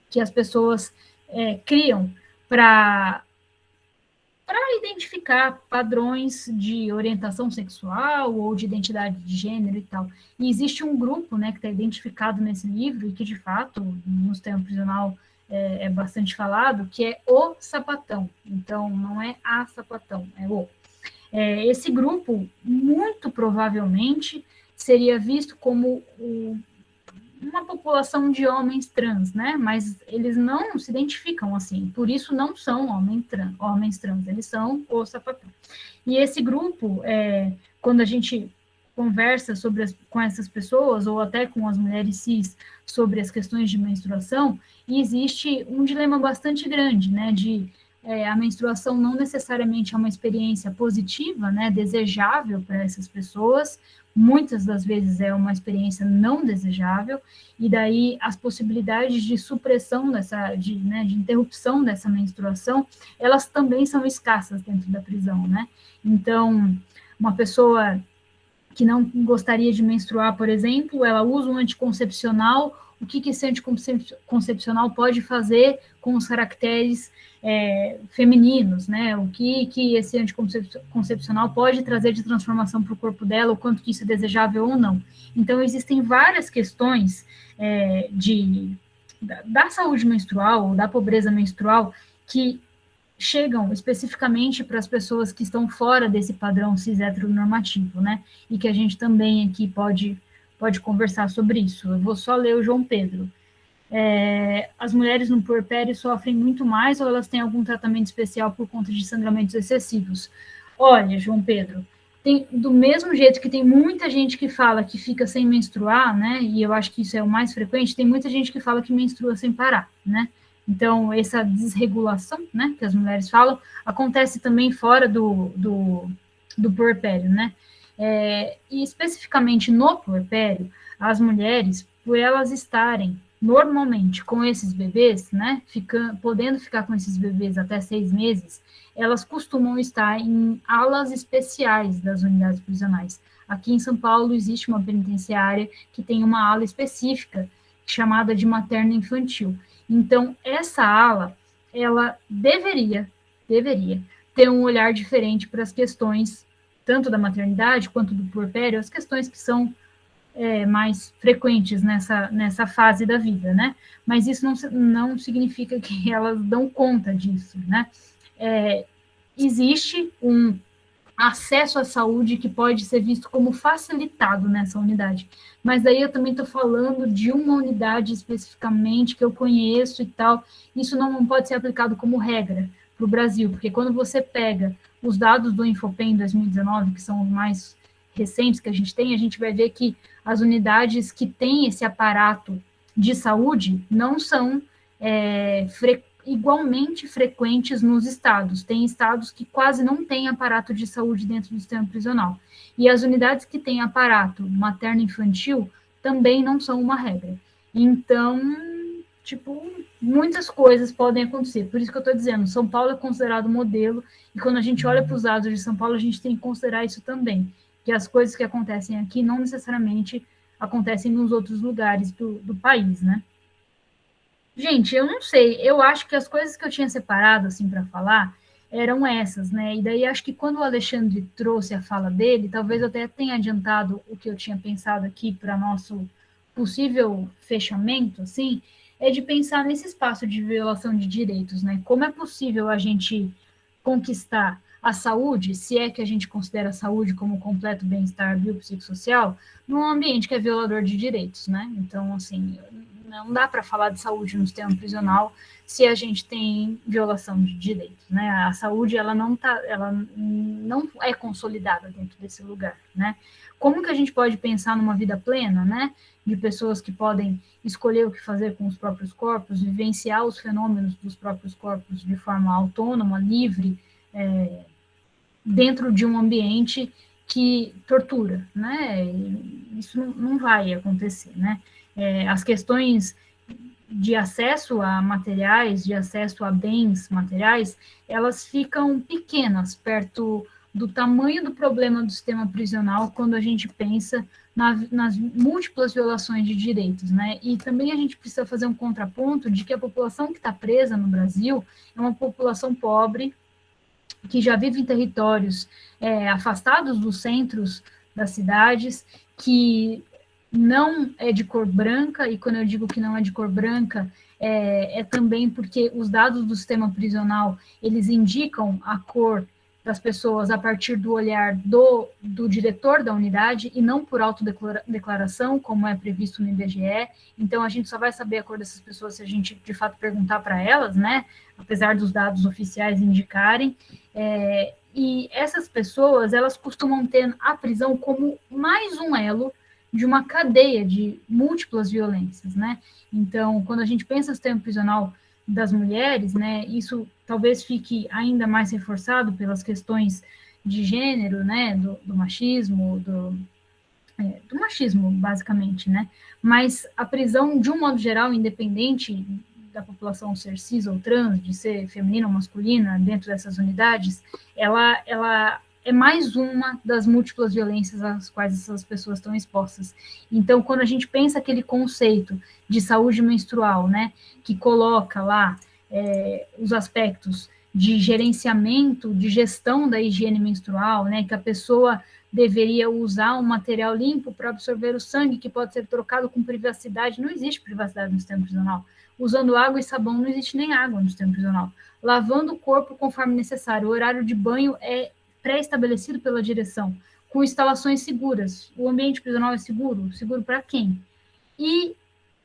que as pessoas criam para identificar padrões de orientação sexual ou de identidade de gênero e tal. E existe um grupo, né, que está identificado nesse livro e que, de fato, no sistema prisional é bastante falado, que é o sapatão. Então, não é a sapatão, é o. Esse grupo, muito provavelmente, seria visto como uma população de homens trans, né? Mas eles não se identificam assim, por isso não são homens trans, eles são o sapatão. E esse grupo, quando a gente conversa com essas pessoas, ou até com as mulheres cis, sobre as questões de menstruação, existe um dilema bastante grande, né? A menstruação não necessariamente é uma experiência positiva, né? Desejável para essas pessoas, muitas das vezes é uma experiência não desejável, e daí as possibilidades de supressão de interrupção dessa menstruação, elas também são escassas dentro da prisão, né? Então, uma pessoa que não gostaria de menstruar, por exemplo, ela usa um anticoncepcional, o que esse anticoncepcional pode fazer com os caracteres femininos, né? O que esse anticoncepcional pode trazer de transformação para o corpo dela, o quanto que isso é desejável ou não. Então, existem várias questões da saúde menstrual, ou da pobreza menstrual, que chegam especificamente para as pessoas que estão fora desse padrão cis heteronormativo, né? E que a gente também aqui pode conversar sobre isso. Eu vou só ler o João Pedro. As mulheres no puerpério sofrem muito mais ou elas têm algum tratamento especial por conta de sangramentos excessivos? Olha, João Pedro, do mesmo jeito que tem muita gente que fala que fica sem menstruar, né? E eu acho que isso é o mais frequente, tem muita gente que fala que menstrua sem parar, né? Então, essa desregulação, né, que as mulheres falam, acontece também fora do puerpério, né? E especificamente no puerpério, as mulheres, por elas estarem normalmente com esses bebês, né, podendo ficar com esses bebês até 6 meses, elas costumam estar em alas especiais das unidades prisionais. Aqui em São Paulo existe uma penitenciária que tem uma ala específica chamada de materno-infantil. Então, essa ala, ela deveria ter um olhar diferente para as questões, tanto da maternidade quanto do puerpério, as questões que são mais frequentes nessa fase da vida, né? Mas isso não significa que elas dão conta disso, né? Existe um acesso à saúde que pode ser visto como facilitado nessa unidade. Mas daí eu também estou falando de uma unidade especificamente que eu conheço e tal. Isso não pode ser aplicado como regra para o Brasil, porque quando você pega os dados do Infopen 2019, que são os mais recentes que a gente vai ver que as unidades que têm esse aparato de saúde não são igualmente frequentes nos estados. Tem estados que quase não têm aparato de saúde dentro do sistema prisional. E as unidades que têm aparato materno-infantil também não são uma regra. Então, muitas coisas podem acontecer. Por isso que eu estou dizendo, São Paulo é considerado modelo, e quando a gente olha para os dados de São Paulo, a gente tem que considerar isso também, que as coisas que acontecem aqui não necessariamente acontecem nos outros lugares do país, né? Gente, eu não sei, eu acho que as coisas que eu tinha separado, assim, para falar, eram essas, né? E daí acho que quando o Alexandre trouxe a fala dele, talvez eu até tenha adiantado o que eu tinha pensado aqui para nosso possível fechamento, assim, de pensar nesse espaço de violação de direitos, né? Como é possível a gente conquistar a saúde, se é que a gente considera a saúde como completo bem-estar biopsicossocial, num ambiente que é violador de direitos, né? Então, assim, Não dá para falar de saúde no sistema prisional se a gente tem violação de direitos, né? A saúde, ela não é consolidada dentro desse lugar, né? Como que a gente pode pensar numa vida plena, né? De pessoas que podem escolher o que fazer com os próprios corpos, vivenciar os fenômenos dos próprios corpos de forma autônoma, livre, dentro de um ambiente que tortura, né? Isso não vai acontecer, né? As questões de acesso a materiais, de acesso a bens materiais, elas ficam pequenas perto do tamanho do problema do sistema prisional quando a gente pensa nas múltiplas violações de direitos, né? E também a gente precisa fazer um contraponto de que a população que está presa no Brasil é uma população pobre, que já vive em territórios afastados dos centros das cidades, que não é de cor branca, e quando eu digo que não é de cor branca, é também porque os dados do sistema prisional, eles indicam a cor das pessoas a partir do olhar do diretor da unidade, e não por autodeclaração, como é previsto no IBGE. Então, a gente só vai saber a cor dessas pessoas se a gente, de fato, perguntar para elas, né? Apesar dos dados oficiais indicarem. E essas pessoas, elas costumam ter a prisão como mais um elo de uma cadeia de múltiplas violências, né? Então, quando a gente pensa no sistema prisional das mulheres, né, isso talvez fique ainda mais reforçado pelas questões de gênero, né, do machismo, do machismo, basicamente, né? Mas a prisão, de um modo geral, independente da população ser cis ou trans, de ser feminina ou masculina, dentro dessas unidades, ela é mais uma das múltiplas violências às quais essas pessoas estão expostas. Então, quando a gente pensa aquele conceito de saúde menstrual, né, que coloca lá os aspectos de gerenciamento, de gestão da higiene menstrual, né, que a pessoa deveria usar um material limpo para absorver o sangue, que pode ser trocado com privacidade. Não existe privacidade no sistema prisional. Usando água e sabão, não existe nem água no sistema prisional. Lavando o corpo conforme necessário. O horário de banho é pré-estabelecido pela direção, com instalações seguras. O ambiente prisional é seguro? Seguro para quem? E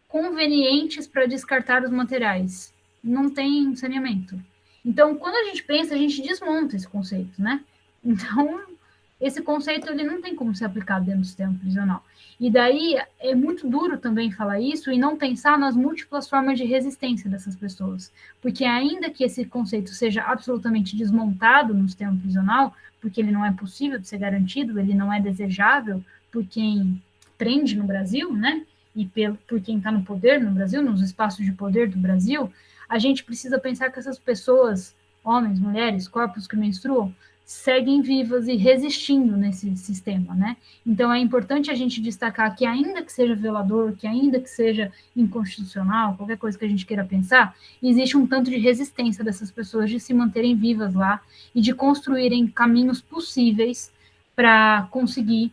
convenientes para descartar os materiais. Não tem saneamento. Então, quando a gente pensa, a gente desmonta esse conceito, né? Então, esse conceito ele não tem como ser aplicado dentro do sistema prisional. E daí é muito duro também falar isso e não pensar nas múltiplas formas de resistência dessas pessoas. Porque ainda que esse conceito seja absolutamente desmontado no sistema prisional, porque ele não é possível de ser garantido, ele não é desejável por quem prende no Brasil, né? E por quem está no poder no Brasil, nos espaços de poder do Brasil, a gente precisa pensar que essas pessoas, homens, mulheres, corpos que menstruam, seguem vivas e resistindo nesse sistema, né? Então, é importante a gente destacar que, ainda que seja violador, que ainda que seja inconstitucional, qualquer coisa que a gente queira pensar, existe um tanto de resistência dessas pessoas de se manterem vivas lá e de construírem caminhos possíveis para conseguir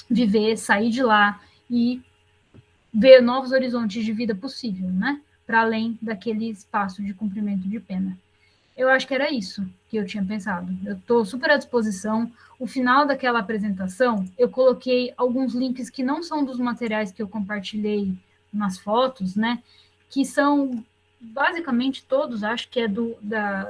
viver, sair de lá e ver novos horizontes de vida possível, né? Para além daquele espaço de cumprimento de pena. Eu acho que era isso que eu tinha pensado. Eu estou super à disposição. O final daquela apresentação, eu coloquei alguns links que não são dos materiais que eu compartilhei nas fotos, né? Que são basicamente todos, acho que é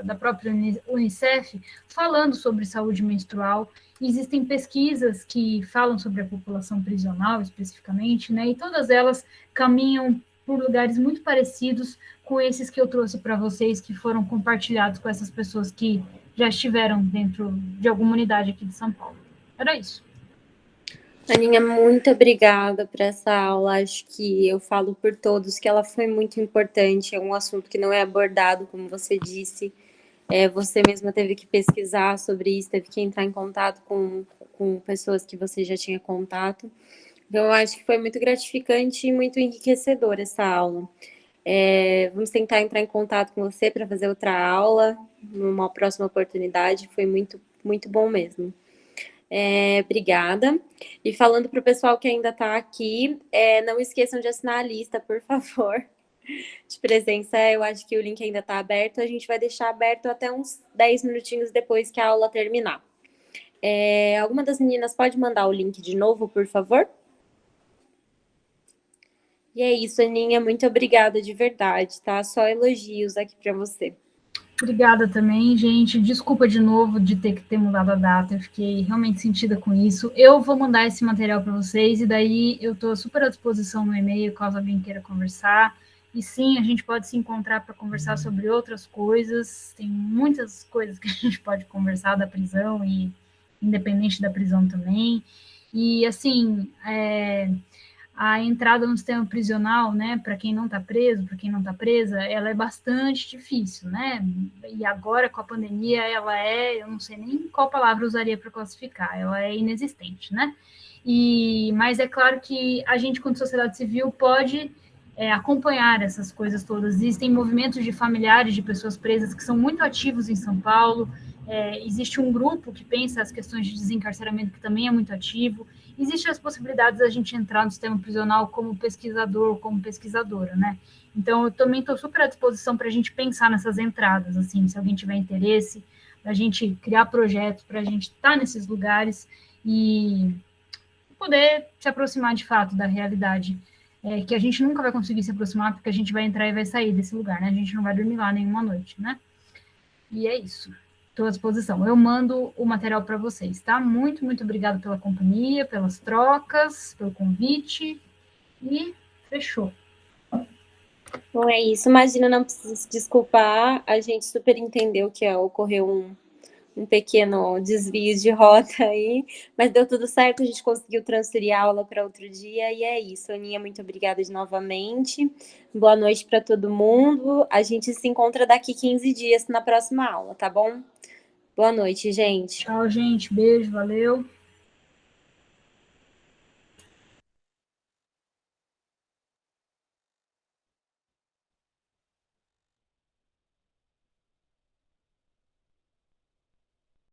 da própria Unicef, falando sobre saúde menstrual. Existem pesquisas que falam sobre a população prisional especificamente, né? E todas elas caminham por lugares muito parecidos com esses que eu trouxe para vocês, que foram compartilhados com essas pessoas que já estiveram dentro de alguma unidade aqui de São Paulo. Era isso. Aninha, muito obrigada por essa aula. Acho que eu falo por todos que ela foi muito importante. É um assunto que não é abordado, como você disse. Você mesma teve que pesquisar sobre isso, teve que entrar em contato com pessoas que você já tinha contato. Então, eu acho que foi muito gratificante e muito enriquecedora essa aula. Vamos tentar entrar em contato com você para fazer outra aula numa próxima oportunidade. Foi muito, muito bom mesmo. Obrigada. E falando para o pessoal que ainda está aqui, não esqueçam de assinar a lista, por favor, de presença. Eu acho que o link ainda está aberto. A gente vai deixar aberto até uns 10 minutinhos depois que a aula terminar. Alguma das meninas pode mandar o link de novo, por favor? E é isso, Aninha, muito obrigada de verdade, tá? Só elogios aqui para você. Obrigada também, gente. Desculpa de novo de ter que ter mudado a data. Eu fiquei realmente sentida com isso. Eu vou mandar esse material para vocês e daí eu estou super à disposição no e-mail caso alguém queira conversar. E sim, a gente pode se encontrar para conversar sobre outras coisas. Tem muitas coisas que a gente pode conversar da prisão e independente da prisão também. E assim, a entrada no sistema prisional, né, para quem não está preso, para quem não está presa, ela é bastante difícil, né? E agora com a pandemia, ela eu não sei nem qual palavra usaria para classificar, ela é inexistente, né? Mas é claro que a gente, como sociedade civil, pode acompanhar essas coisas todas. Existem movimentos de familiares de pessoas presas que são muito ativos em São Paulo. Existe um grupo que pensa as questões de desencarceramento que também é muito ativo. Existem as possibilidades da gente entrar no sistema prisional como pesquisador, como pesquisadora, né? Então, eu também estou super à disposição para a gente pensar nessas entradas, assim, se alguém tiver interesse, para a gente criar projetos, para a gente estar nesses lugares e poder se aproximar de fato da realidade, que a gente nunca vai conseguir se aproximar, porque a gente vai entrar e vai sair desse lugar, né? A gente não vai dormir lá nenhuma noite, né? E é isso. Estou à disposição. Eu mando o material para vocês, tá? Muito, muito obrigada pela companhia, pelas trocas, pelo convite. E fechou. Bom, é isso. Imagina, não precisa se desculpar. A gente super entendeu que ocorreu um pequeno desvio de rota aí, mas deu tudo certo, a gente conseguiu transferir a aula para outro dia, e é isso. Aninha, muito obrigada novamente. Boa noite para todo mundo. A gente se encontra daqui 15 dias na próxima aula, tá bom? Boa noite, gente. Tchau, gente. Beijo, valeu.